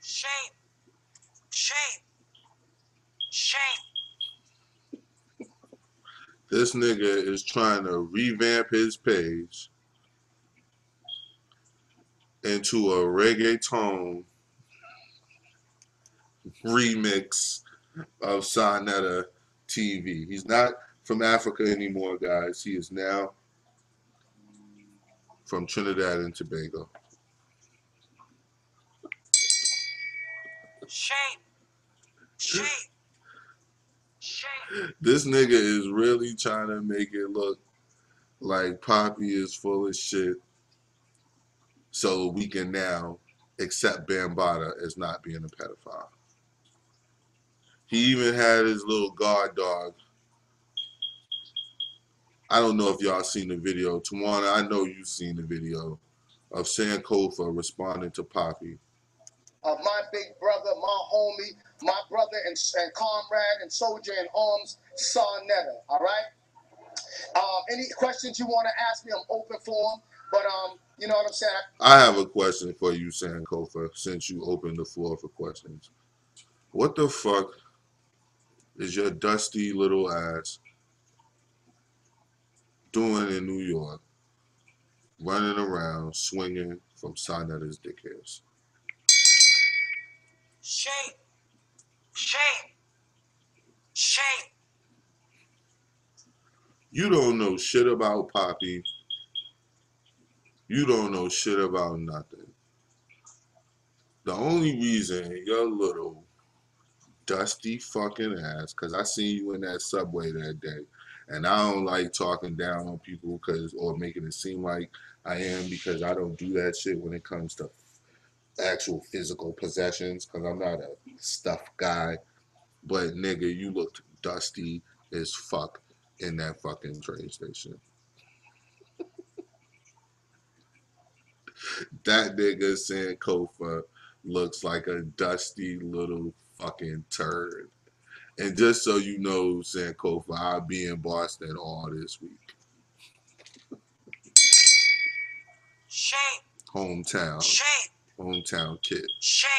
Shame. Shame. Shame. This nigga is trying to revamp his page into a reggaeton remix of Sonetta TV. He's not from Africa anymore, guys. He is now from Trinidad and Tobago. Shame. Shame. Shame. This nigga is really trying to make it look like Poppy is full of shit so we can now accept Bambaataa as not being a pedophile. He even had his little guard dog. I don't know if y'all seen the video. Tawana, I know you've seen the video of Sankofa responding to Poppy. My big brother, my homie, my brother and comrade and soldier in arms, Sonetta, all right? Any questions you want to ask me, I'm open for them. But, you know what I'm saying? I have a question for you, Sankofa, since you opened the floor for questions. What the fuck is your dusty little ass doing in New York, running around, swinging from Sonetta's dick hairs? Shame. Shame. Shame. You don't know shit about Poppy. You don't know shit about nothing. The only reason your little dusty fucking ass, because I seen you in that subway that day, and I don't like talking down on people or making it seem like I am, because I don't do that shit when it comes to actual physical possessions, because I'm not a stuff guy. But nigga, you looked dusty as fuck in that fucking train station. That nigga Sankofa looks like a dusty little fucking turd. And just so you know, Sankofa, I'll be in Boston all this week. Shame. Hometown. Shame. Hometown kid. Shame.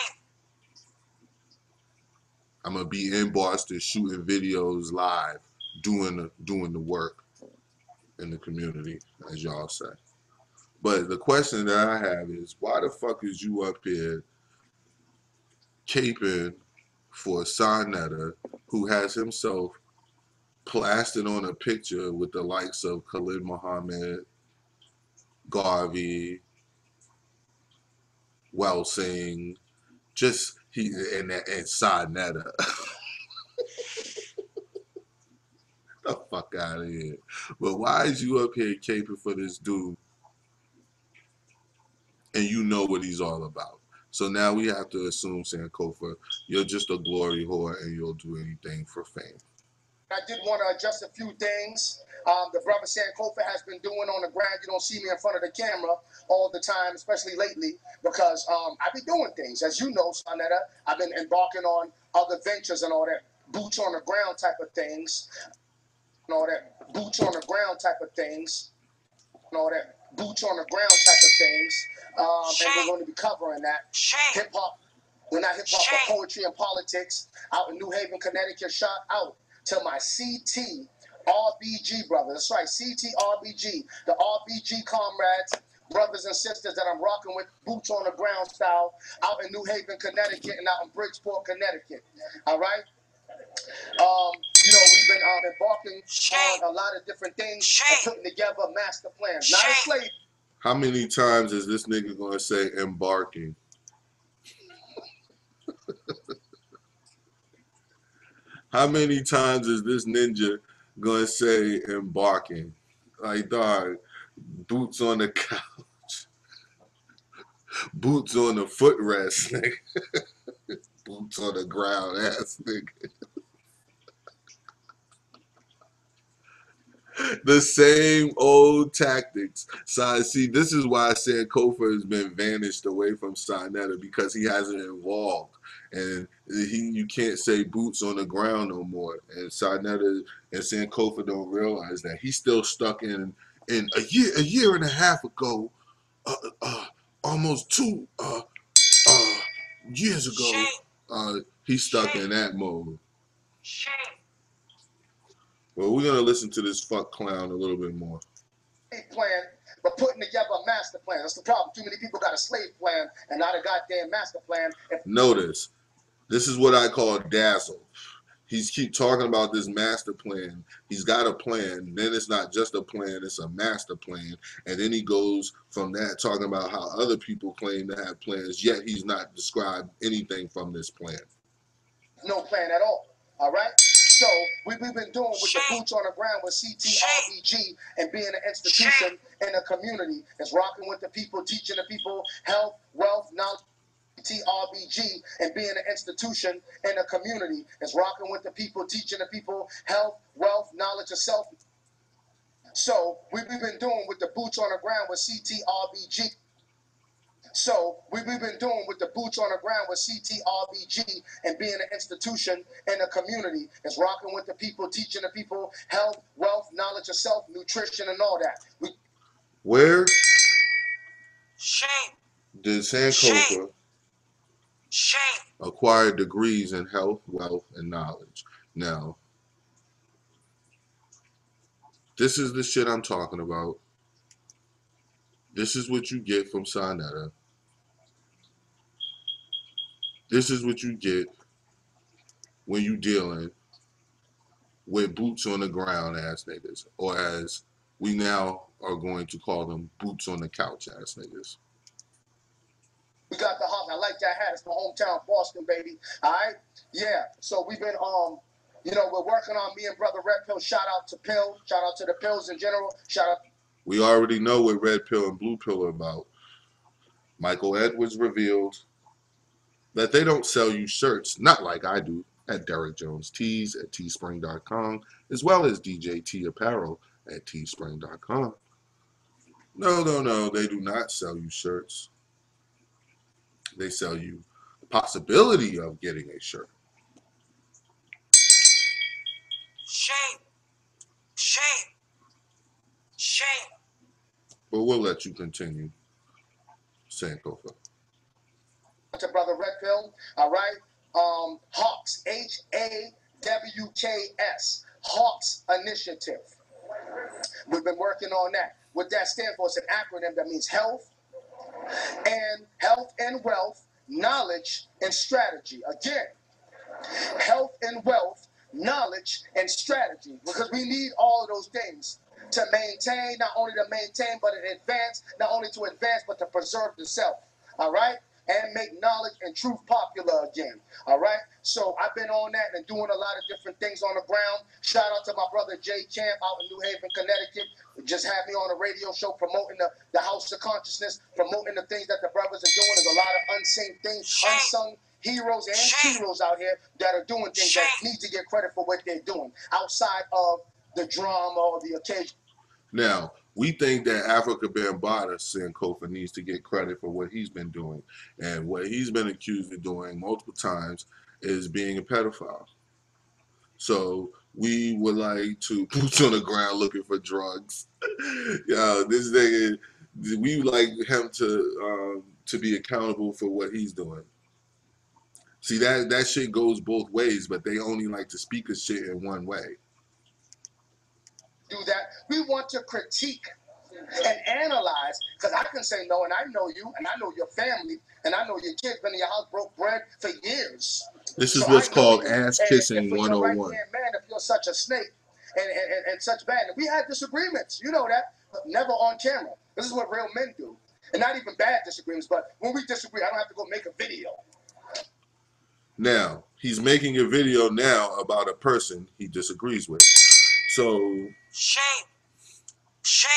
I'm gonna be in Boston shooting videos live, doing the work in the community, as y'all say. But the question that I have is, why the fuck is you up here caping for Sonetta, who has himself plastered on a picture with the likes of Khalid Muhammad, Garvey, Welsing, and Sonetta. The fuck out of here. But why is you up here caping for this dude and you know what he's all about? So now we have to assume, Sankofa, you're just a glory whore and you'll do anything for fame. I did want to adjust a few things. The brother Sankofa has been doing on the ground. You don't see me in front of the camera all the time, especially lately, because I've been doing things. As you know, Sonetta, I've been embarking on other ventures and all that. boots on the ground type of things, and all that boots on the ground type of things, and all that boots on the ground type of things. And we're going to be covering that. Hip hop, we're not hip hop, but poetry and politics out in New Haven, Connecticut. Shout out to my CT RBG brothers. That's right, CT RBG, the RBG comrades, brothers and sisters that I'm rocking with, boots on the ground style, out in New Haven, Connecticut, and out in Bridgeport, Connecticut. All right. You know, we've been embarking on a lot of different things and putting together master plans. Not a slave. How many times is this nigga gonna say embarking? How many times is this ninja gonna say embarking? Like, dog, boots on the couch, boots on the footrest, nigga. Boots on the ground, ass nigga. The same old tactics. So see, this is why Sankofa has been vanished away from Sinetta, because he hasn't evolved, and you can't say boots on the ground no more. And Sinetta and Sankofa don't realize that he's still stuck in a year and a half ago, almost 2 years ago. He's stuck in that mode. Well, we're going to listen to this fuck clown a little bit more. Plan, but putting together a master plan. That's the problem. Too many people got a slave plan and not a goddamn master plan. Notice, this is what I call dazzle. He's keep talking about this master plan. He's got a plan. Then it's not just a plan, it's a master plan. And then he goes from that talking about how other people claim to have plans, yet he's not described anything from this plan. No plan at all. All right? So we've been doing with the boots on the ground with CTRBG and being an institution in a community. It's rocking with the people, teaching the people health, wealth, knowledge. CTRBG and being an institution in a community. It's rocking with the people, teaching the people health, wealth, knowledge of self. So we've been doing with the boots on the ground with CTRBG. So we've been doing with the boots on the ground with CTRBG and being an institution in a community. It's rocking with the people, teaching the people health, wealth, knowledge of self, nutrition, and all that. Where Shame. did Sankofa acquire degrees in health, wealth, and knowledge? Now, this is the shit I'm talking about. This is what you get from Sinetta. This is what you get when you dealing with boots on the ground ass niggas, or as we now are going to call them, boots on the couch ass niggas. We got the hawk. I like that hat. It's my hometown, Boston, baby. All right? Yeah. So we've been, you know, we're working on me and Brother Red Pill. Shout out to Pill. Shout out to the Pills in general. Shout out. We already know what Red Pill and Blue Pill are about. Michael Edwards revealed that they don't sell you shirts, not like I do, at Derek Jones Tees at teespring.com, as well as DJ T Apparel at teespring.com. No, they do not sell you shirts. They sell you the possibility of getting a shirt. Shame. Shame. Shame. But we'll let you continue, Sankofa. To Brother Red Pill, all right? Hawks, HAWKS, Hawks Initiative. We've been working on that. What that stands for is an acronym that means health and wealth, knowledge and strategy. Again, health and wealth, knowledge and strategy, because we need all of those things to maintain, not only to maintain, but to advance, not only to advance, but to preserve the self. All right? And make knowledge and truth popular again. All right? So I've been on that and doing a lot of different things on the ground. Shout out to my brother Jay Camp out in New Haven, Connecticut. Just had me on a radio show promoting the House of Consciousness, promoting the things that the brothers are doing. There's a lot of unseen things, unsung heroes and heroes out here that are doing things that need to get credit for what they're doing outside of the drama or the occasion. Now, we think that Afrika Bambaataa, Sankofa, needs to get credit for what he's been doing. And what he's been accused of doing multiple times is being a pedophile. So we would like to boots on the ground looking for drugs. Yo, this nigga, we would like him to be accountable for what he's doing. See, that shit goes both ways, but they only like to speak of shit in one way. Do that. We want to critique and analyze, because I can say no, and I know you, and I know your family, and I know your kids been in your house broke bread for years. This is So what's I know called you. ass And kissing for your 101. right-hand man, if you're such a snake and such bad, and we had disagreements, you know that, but never on camera. This is what real men do. And not even bad disagreements, but when we disagree, I don't have to go make a video. Now, he's making a video now about a person he disagrees with. So, Shame. Shame.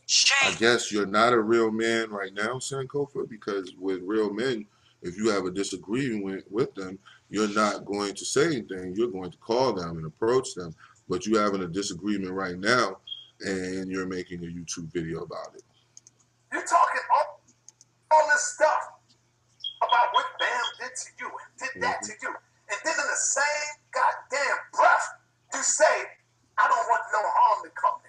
I Shame. guess you're not a real man right now, Sankofa, because with real men, if you have a disagreement with them, you're not going to say anything. You're going to call them and approach them. But you're having a disagreement right now, and you're making a YouTube video about it. You're talking all this stuff about what Bam did to you and did that to you. And then in the same goddamn breath, you say, I don't want no harm to come to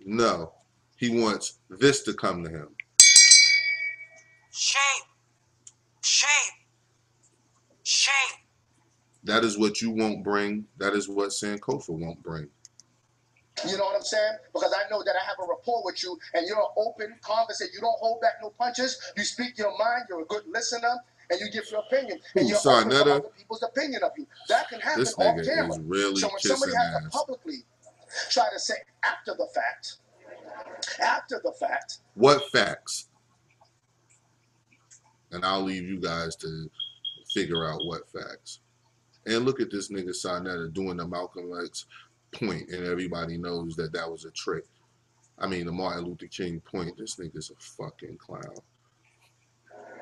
him. No, he wants this to come to him. Shame. Shame. Shame. That is what you won't bring. That is what Sankofa won't bring. You know what I'm saying? Because I know that I have a rapport with you, and you're an open conversation. You don't hold back no punches. You speak your mind. You're a good listener, and you give your opinion. And you're open to other people's opinion of you. That can happen This off nigga camera. is really So when somebody kissing has to ass. publicly try to say after the fact, What facts? And I'll leave you guys to figure out what facts. And look at this nigga Sarnetta doing the Malcolm X point, and everybody knows that that was a trick. I mean, the Martin Luther King point. This nigga's a fucking clown.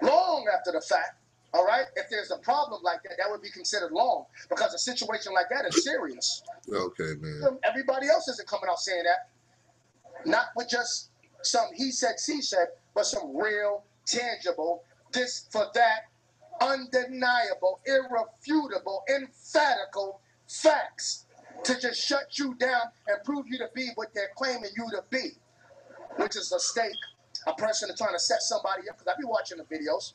long after the fact, all right? If there's a problem like that, that would be considered long, because a situation like that is serious. Okay, man. Everybody else isn't coming out saying that. Not with just some he said, she said, but some real, tangible, this for that, undeniable, irrefutable, emphatical facts to just shut you down and prove you to be what they're claiming you to be, which is a stake, a person that's trying to set somebody up. Because I be watching the videos,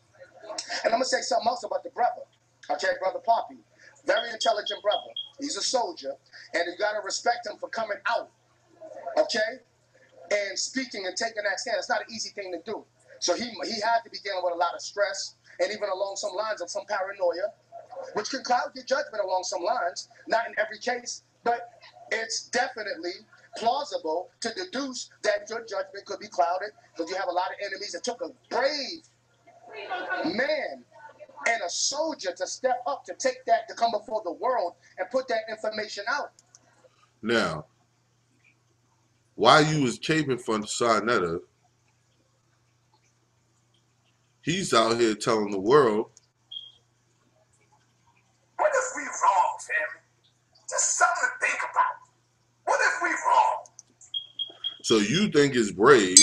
and I'm going to say something else about the brother, okay, Brother Poppy. Very intelligent brother. He's a soldier, and you got to respect him for coming out, okay, and speaking and taking that stand. It's not an easy thing to do. So he had to be dealing with a lot of stress, and even along some lines of some paranoia, which can cloud your judgment along some lines. Not in every case, but it's definitely plausible to deduce that your judgment could be clouded because you have a lot of enemies. It took a brave man and a soldier to step up to take that, to come before the world and put that information out. Now, while you was caping for Sarnetta, he's out here telling the world. What if we wrong, family? Just something to think about. What if we wrong? So you think it's brave.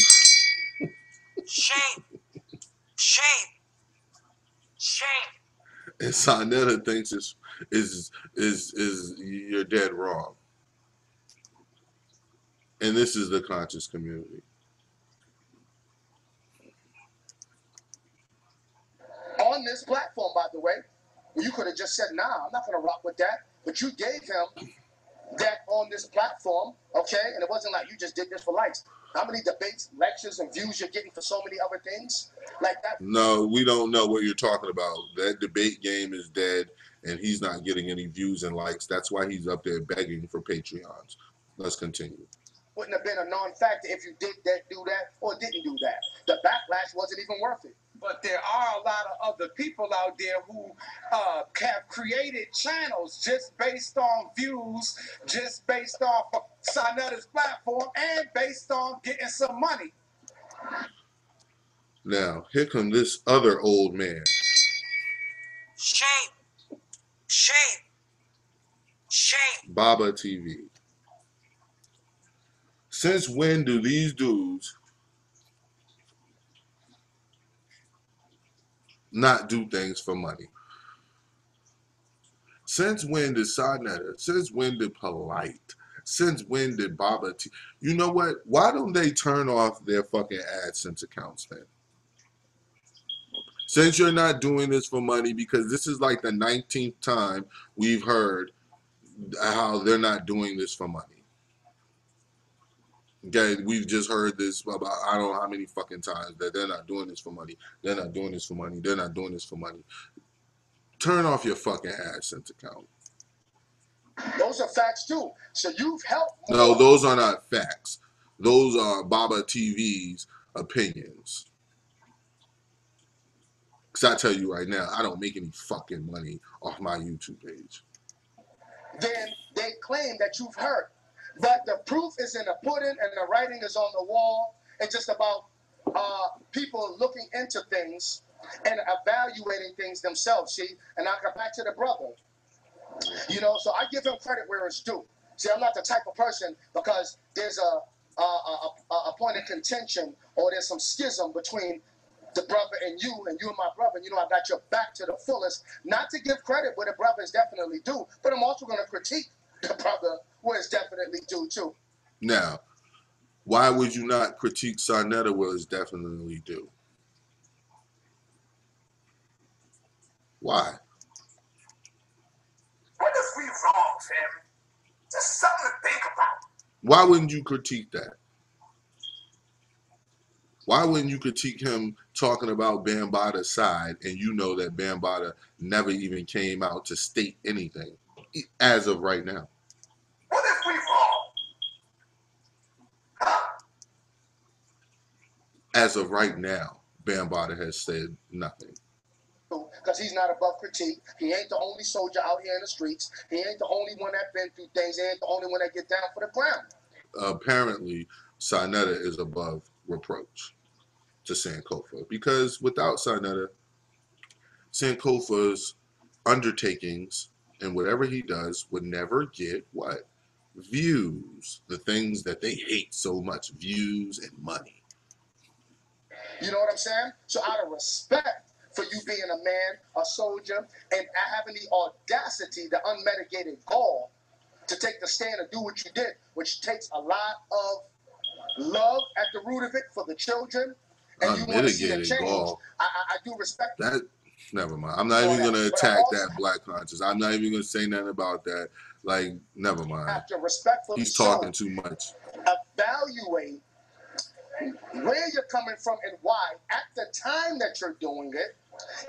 Shame. Shame. Shame. And Sarnetta thinks is you're dead wrong. And this is the conscious community. On this platform, by the way, you could have just said, nah, I'm not going to rock with that. But you gave him that on this platform, okay? And it wasn't like you just did this for likes. How many debates, lectures, and views you're getting for so many other things like that? No, we don't know what you're talking about. That debate game is dead, and he's not getting any views and likes. That's why he's up there begging for Patreons. Let's continue. Wouldn't have been a non-factor if you did that, do that, or didn't do that. The backlash wasn't even worth it. But there are a lot of other people out there who have created channels just based on views, just based off of Sarnetta's platform, and based on getting some money. Now, here comes this other old man. Shame. Shame. Shame. Baba TV. Since when do these dudes not do things for money? Since when did Sarnetta? Since when did Polite? Since when did Baba T? You know what? Why don't they turn off their fucking AdSense accounts then? Since you're not doing this for money, because this is like the 19th time we've heard how they're not doing this for money. Okay, we've just heard this about I don't know how many fucking times that they're not doing this for money. They're not doing this for money. They're not doing this for money. Turn off your fucking AdSense account. Those are facts too. So you've helped more. No, those are not facts. Those are Baba TV's opinions. Because I tell you right now, I don't make any fucking money off my YouTube page. Then they claim that you've hurt. But the proof is in the pudding and the writing is on the wall. It's just about people looking into things and evaluating things themselves, see? And I'll come back to the brother. You know, so I give him credit where it's due. See, I'm not the type of person because there's a point of contention or there's some schism between the brother and you and my brother. You know, I got your back to the fullest. Not to give credit where the brother is definitely due, but I'm also going to critique the brother where it's definitely due too. Now, why would you not critique Sarnetta where it's definitely due? Why? What if we wrong, fam? Just something to think about. Why wouldn't you critique that? Why wouldn't you critique him talking about Bambaata's side and you know that Bambaata never even came out to state anything as of right now? What if we wrong? Huh? As of right now, Bambaata has said nothing. Because he's not above critique. He ain't the only soldier out here in the streets. He ain't the only one that been through things. He ain't the only one that get down for the crown. Apparently, Sarnetta is above reproach to Sankofa. Because without Sarnetta, Sankofa's undertakings and whatever he does would never get what? Views. The things that they hate so much. Views and money. You know what I'm saying? So out of respect for you being a man, a soldier, and having the audacity, the unmitigated gall to take the stand and do what you did, which takes a lot of love at the root of it for the children, and you want to see a change. Gall. I do respect that. Never mind. I'm not even going to attack that black conscience. I'm not even going to say nothing about that. Like, never mind. After respectfully He's talking too much. Evaluate where you're coming from and why at the time that you're doing it,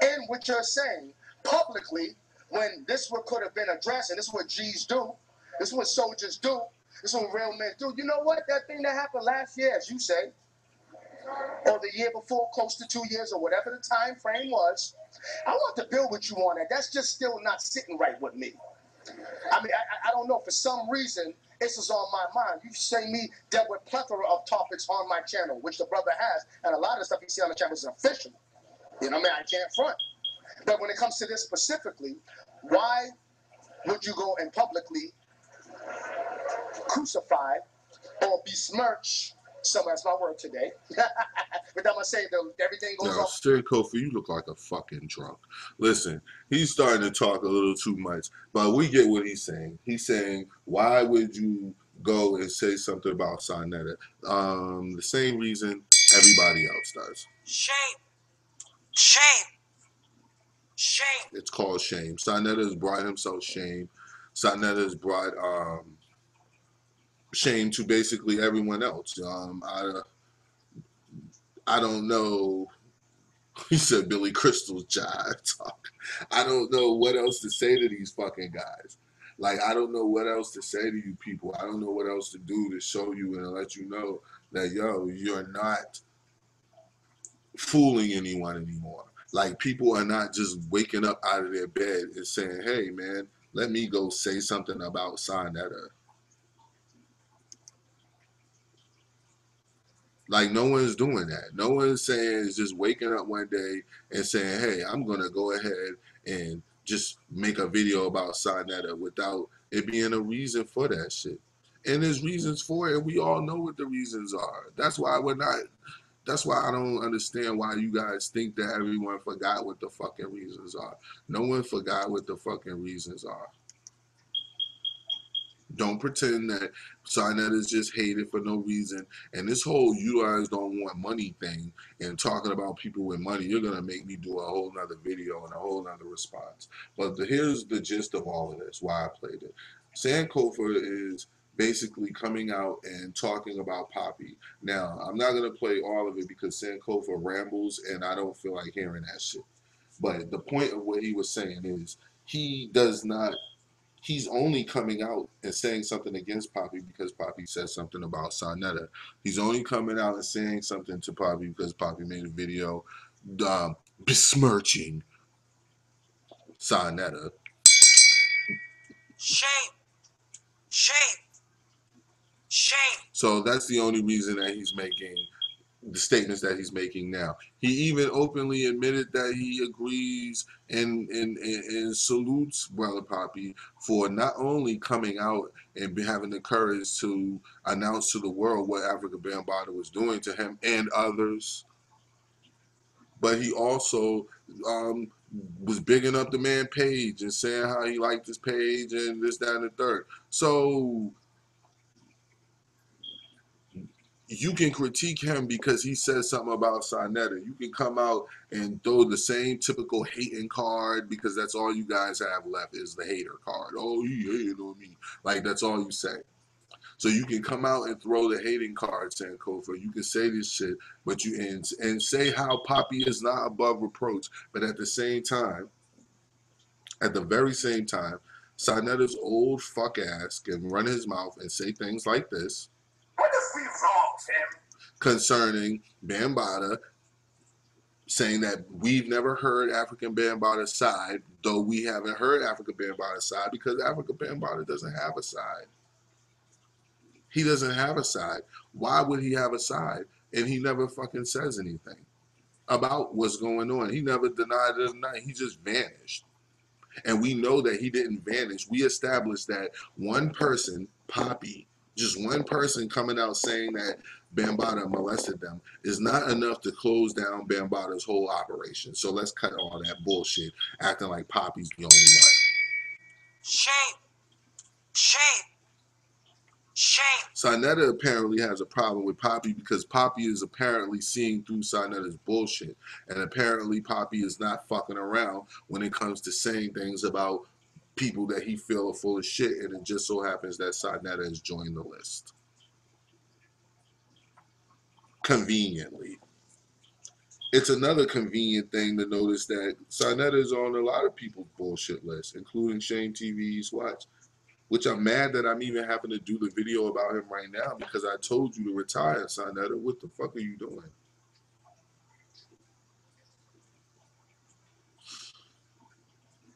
and what you're saying publicly when this could have been addressed, and this is what G's do, this is what soldiers do, this is what real men do. You know what? That thing that happened last year, as you say, or the year before, close to 2 years, or whatever the time frame was, I want to build with you on that. That's just still not sitting right with me. I mean, I don't know. For some reason, this is on my mind. You say me dealt with plethora of topics on my channel, which the brother has, and a lot of stuff you see on the channel is official. You know what I mean? I can't front. But when it comes to this specifically, why would you go and publicly crucify or besmirch someone? That's my word today. But I'm going to say that everything goes off. Sankofa, you look like a fucking drunk. Listen, he's starting to talk a little too much, but we get what he's saying. He's saying, why would you go and say something about Sarnetta? The same reason everybody else does. Shame. Shame. Shame. It's called shame. Sarnetta has brought himself shame. Sarnetta has brought shame to basically everyone else. I don't know. He said Billy Crystal's jive talk. I don't know what else to say to these fucking guys. Like, I don't know what else to say to you people. I don't know what else to do to show you and let you know that, yo, you're not fooling anyone anymore. Like, people are not just waking up out of their bed and saying, hey, man, let me go say something about Sarnetta. Like, no one's doing that. No one's saying, is just waking up one day and saying, hey, I'm going to go ahead and just make a video about Sarnetta without it being a reason for that shit. And there's reasons for it, and we all know what the reasons are. That's why we're not That's why I don't understand why you guys think that everyone forgot what the fucking reasons are. No one forgot what the fucking reasons are. Don't pretend that Sarnetta is just hated for no reason. And this whole you guys don't want money thing and talking about people with money, you're going to make me do a whole nother video and a whole nother response. But here's the gist of all of this, why I played it. Sankofa is basically coming out and talking about Poppy. Now, I'm not going to play all of it because Sankofa rambles and I don't feel like hearing that shit. But the point of what he was saying is he does not he's only coming out and saying something against Poppy because Poppy said something about Sarnetta. He's only coming out and saying something to Poppy because Poppy made a video besmirching Sarnetta. Shame. Shame. Shame. So that's the only reason that he's making the statements that he's making now. He even openly admitted that he agrees and salutes Brother Poppy for not only coming out and having the courage to announce to the world what Afrika Bambaataa was doing to him and others, but he also was bigging up the man page and saying how he liked his page and this, that, and the third. So you can critique him because he says something about Sarnetta. You can come out and throw the same typical hating card because that's all you guys have left is the hater card. Oh, he hated on me. Like, that's all you say. So you can come out and throw the hating card, Sankofa. You can say this shit, but you and say how Poppy is not above reproach. But at the same time, at the very same time, Sarnetta's old fuck ass can run his mouth and say things like this. What is we wrong, Tim? Concerning Bambaataa, saying that we've never heard African Bambaataa's side, though we haven't heard African Bambaataa's side because African Bambaataa doesn't have a side. He doesn't have a side. Why would he have a side? And he never fucking says anything about what's going on. He never denied it or not. He just vanished. And we know that he didn't vanish. We established that one person, Poppy, just one person coming out saying that Bambaataa molested them is not enough to close down Bambaataa's whole operation. So let's cut all that bullshit, acting like Poppy's the only one. Shame. Shame. Shame. Sarnetta apparently has a problem with Poppy because Poppy is apparently seeing through Sarnetta's bullshit. And apparently Poppy is not fucking around when it comes to saying things about people that he feel are full of shit, and it just so happens that Sarnetta has joined the list. Conveniently. It's another convenient thing to notice that Sarnetta is on a lot of people's bullshit list, including Shane TV's Watch, which I'm mad that I'm even having to do the video about him right now because I told you to retire, Sarnetta. What the fuck are you doing?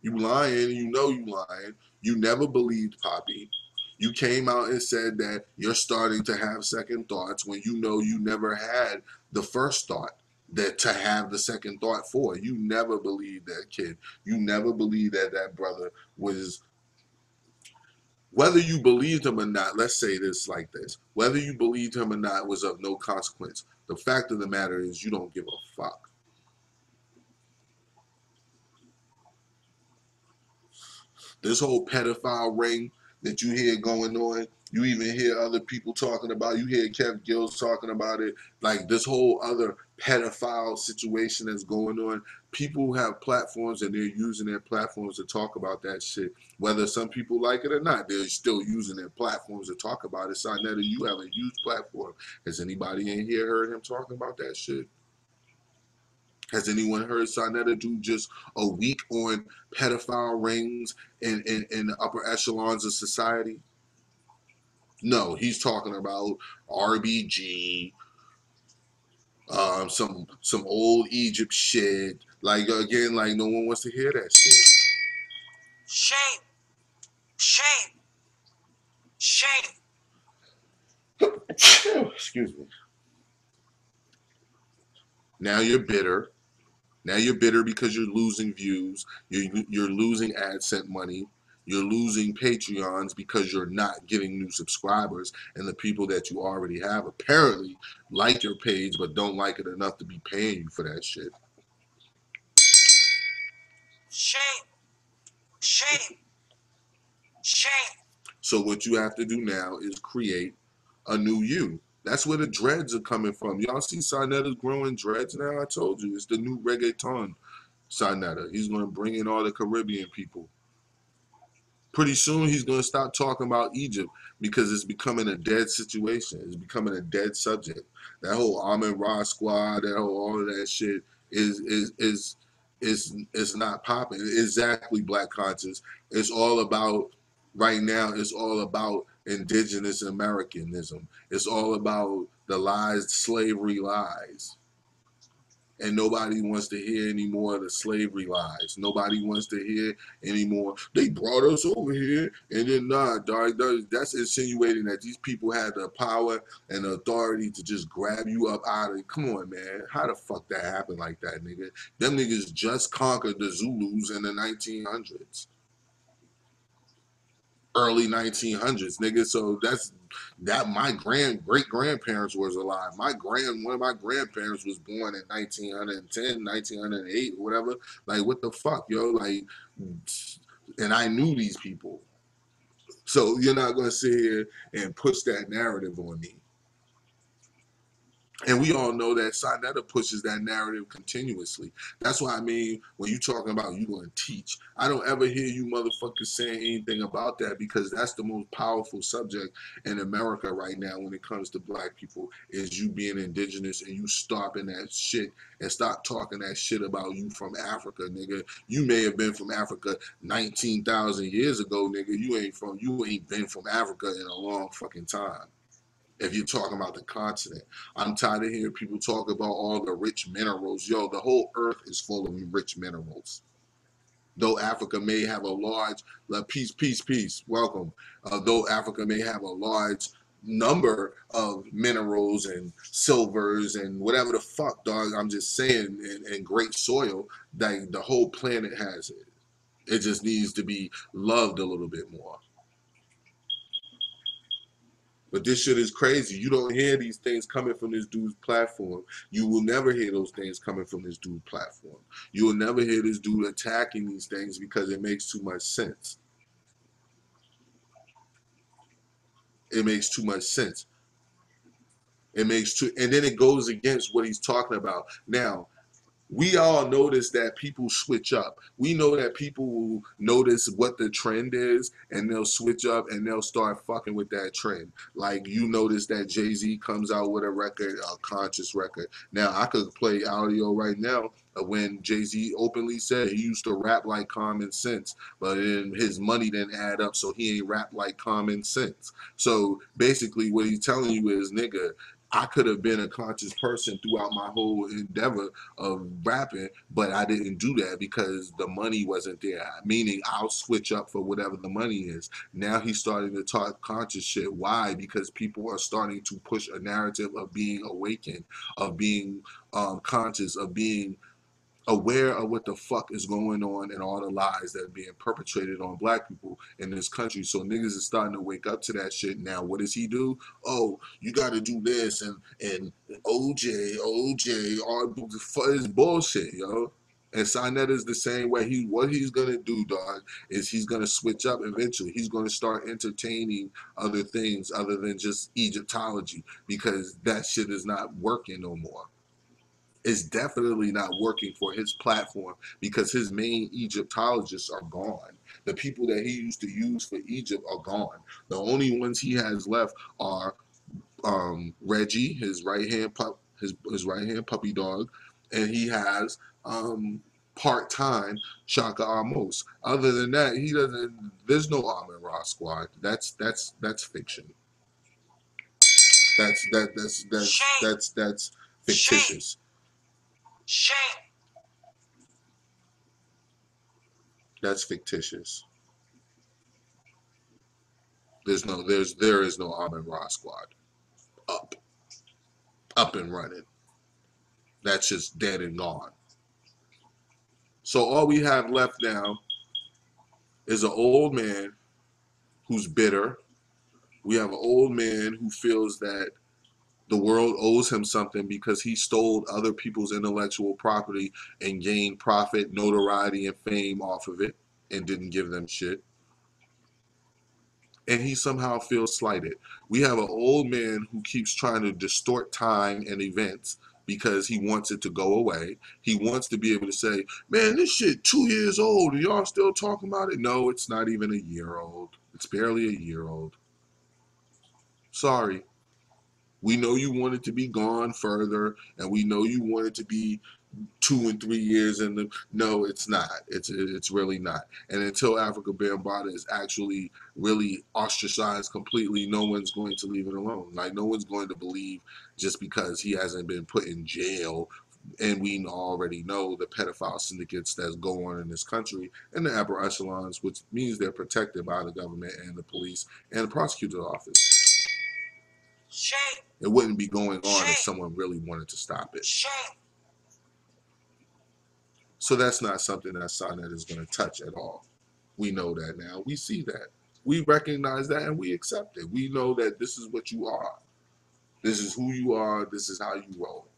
You lying, you know you lying. You never believed Poppy. You came out and said that you're starting to have second thoughts when you know you never had the first thought that to have the second thought for. You never believed that kid. You never believed that that brother was, whether you believed him or not, let's say this like this. Whether you believed him or not was of no consequence. The fact of the matter is you don't give a fuck. This whole pedophile ring that you hear going on, you even hear other people talking about, you hear Kev Gills talking about it, like this whole other pedophile situation that's going on. People have platforms and they're using their platforms to talk about that shit. Whether some people like it or not, they're still using their platforms to talk about it. Sarnetta, you have a huge platform. Has anybody in here heard him talking about that shit? Has anyone heard Sarnetta do just a week on pedophile rings in the upper echelons of society? No, he's talking about RBG, some old Egypt shit. Like, again, like no one wants to hear that shit. Shame. Shame. Shame. Excuse me. Now you're bitter. Now you're bitter because you're losing views. You're losing AdSense money. You're losing Patreons because you're not getting new subscribers, and the people that you already have apparently like your page but don't like it enough to be paying you for that shit. Shame. Shame. Shame. So what you have to do now is create a new you. That's where the dreads are coming from. Y'all see Sarnetta's growing dreads now? I told you, it's the new reggaeton Sarnetta. He's going to bring in all the Caribbean people. Pretty soon he's going to stop talking about Egypt because it's becoming a dead situation. It's becoming a dead subject. That whole Amin Ra squad, that whole all of that shit is not popping. Exactly, Black conscious. It's all about right now. It's all about indigenous Americanism. It's all about the lies, slavery lies. And nobody wants to hear any more of the slavery lies. Nobody wants to hear anymore. They brought us over here, and then nah, dog. That's insinuating that these people had the power and the authority to just grab you up out of it. Come on, man. How the fuck that happened like that, nigga? Them niggas just conquered the Zulus in the 1900s. Early 1900s, nigga. So that's that. My great grandparents was alive. One of my grandparents was born in 1910, 1908, or whatever. Like, what the fuck, yo? Like, and I knew these people. So you're not gonna sit here and push that narrative on me. And we all know that Sarnetta pushes that narrative continuously. That's why I mean, when you talking about you going to teach, I don't ever hear you motherfuckers saying anything about that, because that's the most powerful subject in America right now when it comes to Black people, is you being indigenous and you stopping that shit and stop talking that shit about you from Africa, nigga. You may have been from Africa 19,000 years ago, nigga. You ain't been from Africa in a long fucking time. If you're talking about the continent, I'm tired of hearing people talk about all the rich minerals. Yo, the whole earth is full of rich minerals. Though Africa may have a large, peace, welcome. Though Africa may have a large number of minerals and silvers and whatever the fuck, dog, I'm just saying, and great soil, that the whole planet has it. It just needs to be loved a little bit more. But this shit is crazy. You don't hear these things coming from this dude's platform. You will never hear those things coming from this dude's platform. You will never hear this dude attacking these things because it makes too much sense. It makes too much sense. And then it goes against what he's talking about. Now, we all notice that people switch up. We know that people will notice what the trend is and they'll switch up and they'll start fucking with that trend. Like, you notice that Jay-Z comes out with a record, a conscious record. Now, I could play audio right now of when Jay-Z openly said he used to rap like Common Sense, but then his money didn't add up, so he ain't rap like Common Sense. So basically what he's telling you is, nigga, I could have been a conscious person throughout my whole endeavor of rapping, but I didn't do that because the money wasn't there. Meaning, I'll switch up for whatever the money is. Now he's starting to talk conscious shit. Why? Because people are starting to push a narrative of being awakened, of being conscious, of being aware of what the fuck is going on and all the lies that are being perpetrated on Black people in this country. So niggas is starting to wake up to that shit. Now, what does he do? Oh, you got to do this and OJ, all this bullshit, yo. And Sarnetta is the same way. What he's gonna do, dog, is he's gonna switch up eventually. He's gonna start entertaining other things other than just Egyptology, because that shit is not working no more. Is definitely not working for his platform because his main Egyptologists are gone. The people that he used to use for Egypt are gone. The only ones he has left are Reggie, his right hand puppy dog, and he has part-time Shaka Amos. Other than that, he doesn't. There's no Amin Ra squad. That's fiction. That's fictitious. Shame. That's fictitious. There is no Amin Ra squad up and running. That's just dead and gone. So all we have left now is an old man who's bitter. We have an old man who feels that the world owes him something because he stole other people's intellectual property and gained profit, notoriety, and fame off of it and didn't give them shit. And he somehow feels slighted. We have an old man who keeps trying to distort time and events because he wants it to go away. He wants to be able to say, man, this shit 2 years old and y'all still talking about it? No, it's not even a year old. It's barely a year old. Sorry. We know you want it to be gone further, and we know you want it to be 2 and 3 years in the. No, it's not. It's really not. And until Afrika Bambaataa is actually really ostracized completely, no one's going to leave it alone. Like, no one's going to believe just because he hasn't been put in jail. And we already know the pedophile syndicates that's go on in this country and the upper echelons, which means they're protected by the government and the police and the prosecutor's office. Shame. It wouldn't be going on Shame. if someone really wanted to stop it. Shame. So that's not something that Sonnet is going to touch at all. We know that now. We see that. We recognize that and we accept it. We know that this is what you are. This is who you are. This is how you roll.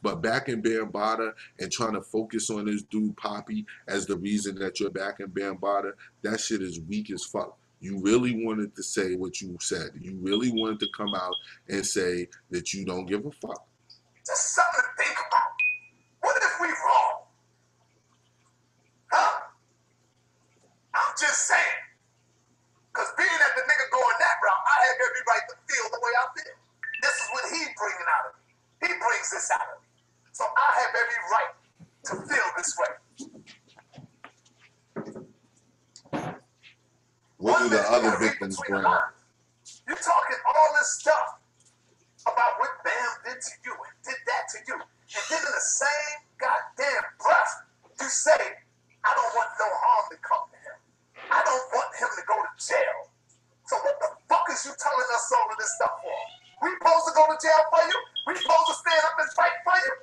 But back in Bambaataa and trying to focus on this dude Poppy as the reason that you're back in Bambaataa, that shit is weak as fuck. You really wanted to say what you said. You really wanted to come out and say that you don't give a fuck. Just something to think about. What if we wrong? Huh? I'm just saying. Because being that the nigga going that route, I have every right to feel the way I feel. This is what he bringing out of me. He brings this out of me. So I have every right to feel this way. What do the other victims bring up? You're talking all this stuff about what Bam did to you and did that to you. And then in the same goddamn breath, you say, I don't want no harm to come to him. I don't want him to go to jail. So what the fuck is you telling us all of this stuff for? We supposed to go to jail for you? We supposed to stand up and fight for you?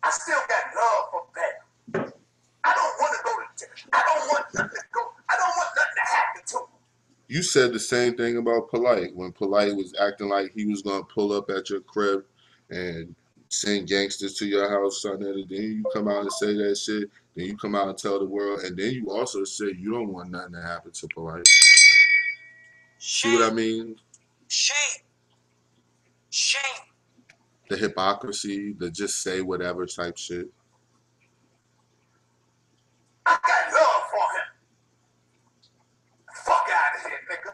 I still got love for Bam. I don't want to go to jail. I don't want nothing to go. I don't want nothing to happen to him. You said the same thing about Polite when Polite was acting like he was gonna pull up at your crib and send gangsters to your house, son. And then you come out and say that shit. Then you come out and tell the world, and then you also say you don't want nothing to happen to Polite. See what I mean? Shame. Shame. The hypocrisy, the just say whatever type shit. I got love for him. Fuck out of here, nigga.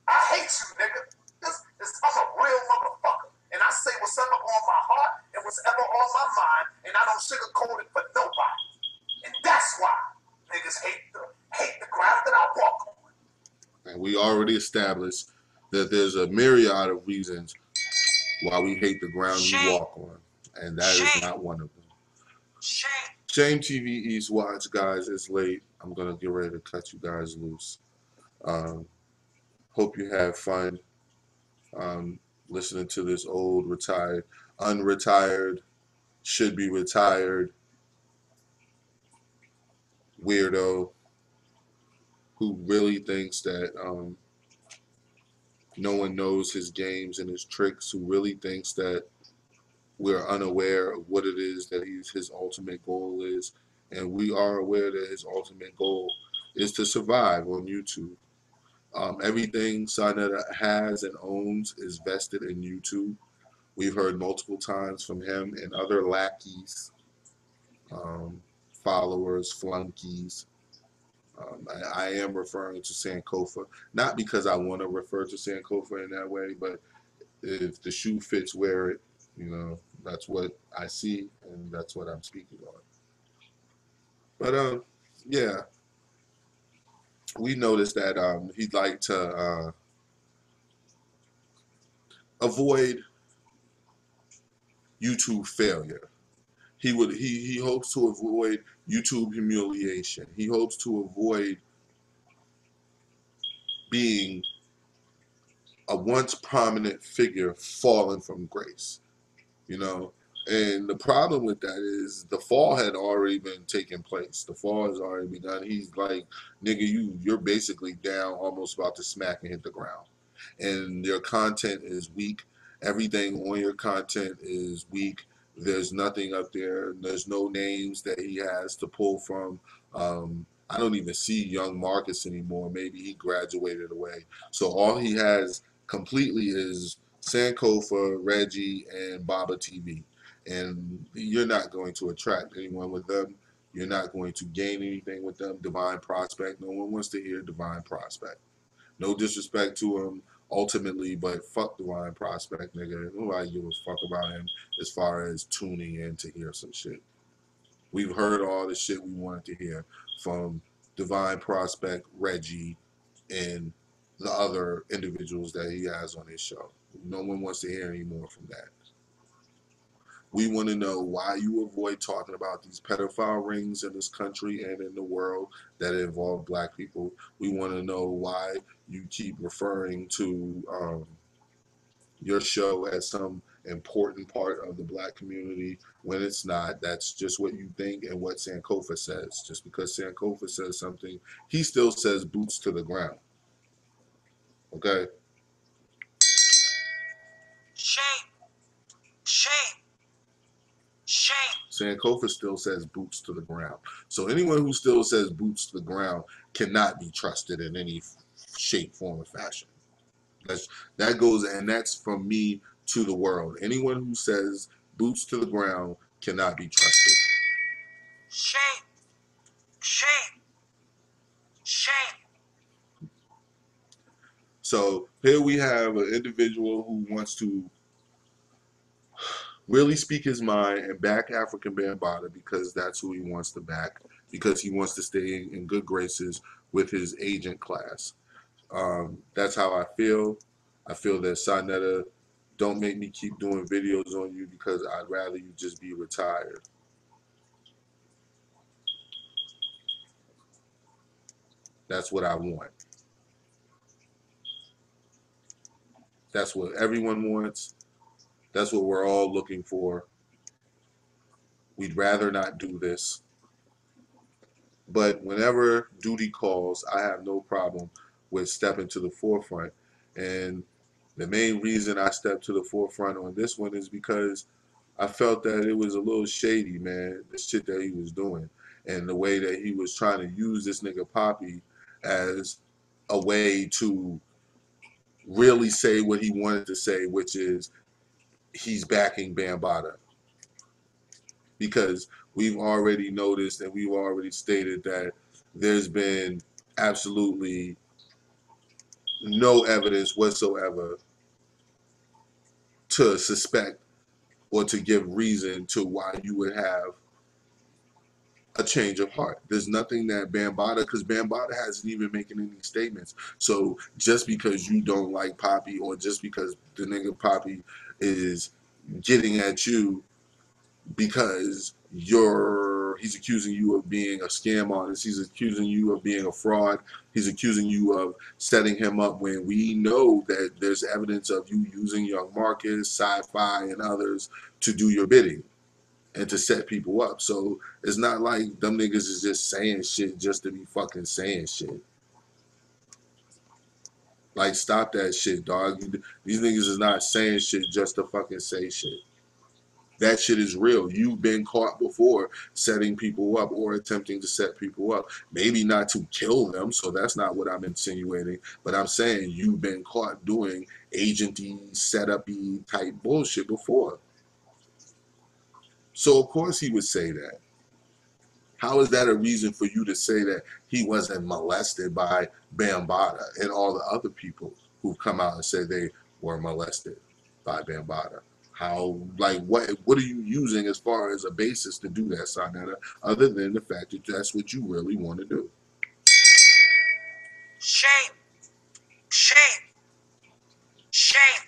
I hate you, nigga. I'm a real motherfucker. And I say what's ever on my heart and what's ever on my mind, and I don't sugarcoat it for nobody. And that's why niggas hate the ground that I walk on. And we already established that there's a myriad of reasons why we hate the ground we walk on. And that is not one of them. Shame. Shame TV East Watch, guys. It's late. I'm going to get ready to cut you guys loose. Hope you have fun listening to this old, retired, unretired, should be retired weirdo who really thinks that no one knows his games and his tricks, who really thinks that we're unaware of what it is that his ultimate goal is. And we are aware that his ultimate goal is to survive on YouTube. Everything Sonetta has and owns is vested in YouTube. We've heard multiple times from him and other lackeys, followers, flunkies. I am referring to Sankofa, not because I want to refer to Sankofa in that way, but if the shoe fits, wear it. You know, that's what I see, and that's what I'm speaking on. But yeah, we noticed that he'd like to avoid YouTube failure. He hopes to avoid YouTube humiliation. He hopes to avoid being a once prominent figure fallen from grace. You know, And the problem with that is the fall had already been taking place. The fall has already begun. He's like, nigga, you're basically down, almost about to smack and hit the ground. And your content is weak. Everything on your content is weak. There's nothing up there. There's no names that he has to pull from. I don't even see young Marcus anymore. Maybe he graduated away. So all he has completely is Sankofa, Reggie, and Baba TV. And you're not going to attract anyone with them. You're not going to gain anything with them. Divine Prospect. No one wants to hear Divine Prospect. No disrespect to him ultimately, but fuck Divine Prospect, nigga. Nobody give a fuck about him as far as tuning in to hear some shit. We've heard all the shit we wanted to hear from Divine Prospect, Reggie, and the other individuals that he has on his show. No one wants to hear any more from that. We want to know why you avoid talking about these pedophile rings in this country and in the world that involve black people. We want to know why you keep referring to your show as some important part of the black community when it's not. That's just what you think and what Sankofa says. Just because Sankofa says something, he still says boots to the ground. Okay? Shame. Shame. Shame. Sankofa still says boots to the ground. So anyone who still says boots to the ground cannot be trusted in any shape, form, or fashion. That goes, and that's from me to the world. Anyone who says boots to the ground cannot be trusted. Shame. Shame. Shame. So here we have an individual who wants to really speak his mind and back Afrika Bambaataa because that's who he wants to back, because he wants to stay in good graces with his agent class. That's how I feel. I feel that Sanetta, don't make me keep doing videos on you because I'd rather you just be retired. That's what I want. That's what everyone wants. That's what we're all looking for. We'd rather not do this. But whenever duty calls, I have no problem with stepping to the forefront. And the main reason I stepped to the forefront on this one is because I felt that it was a little shady, man, the shit that he was doing. And the way that he was trying to use this nigga Poppy as a way to really say what he wanted to say, which is he's backing Bambaataa. Because we've already noticed and we've already stated that there's been absolutely no evidence whatsoever to suspect or to give reason to why you would have a change of heart. There's nothing that Bambaataa, because Bambaataa hasn't even making any statements. So just because you don't like Poppy, or just because the nigga Poppy is getting at you because he's accusing you of being a scam artist, he's accusing you of being a fraud, he's accusing you of setting him up, when we know that there's evidence of you using Young Marcus, Sci-Fi, and others to do your bidding and to set people up. So it's not like them niggas is just saying shit just to be fucking saying shit. Like, stop that shit, dog. These niggas is not saying shit just to fucking say shit. That shit is real. You've been caught before setting people up or attempting to set people up. Maybe not to kill them, so that's not what I'm insinuating, but I'm saying you've been caught doing agenty, setup-y type bullshit before. So of course he would say that. How is that a reason for you to say that he wasn't molested by Bambaataa and all the other people who've come out and said they were molested by Bambaataa? How, like, what are you using as far as a basis to do that, Sanetta, other than the fact that that's what you really want to do? Shame. Shame. Shame.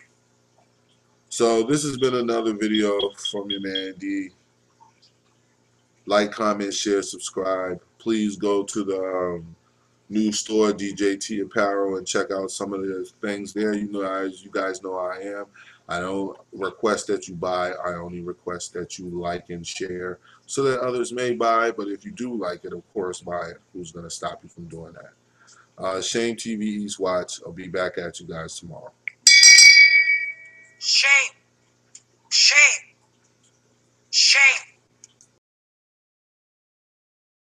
So this has been another video from your man D. Like, comment, share, subscribe. Please go to the new store, DJT Apparel, and check out some of the things there. You know, as you guys know, I am. I don't request that you buy. I only request that you like and share so that others may buy. But if you do like it, of course, buy it. Who's going to stop you from doing that? Shame TV East Watch. I'll be back at you guys tomorrow. Shame. Shame.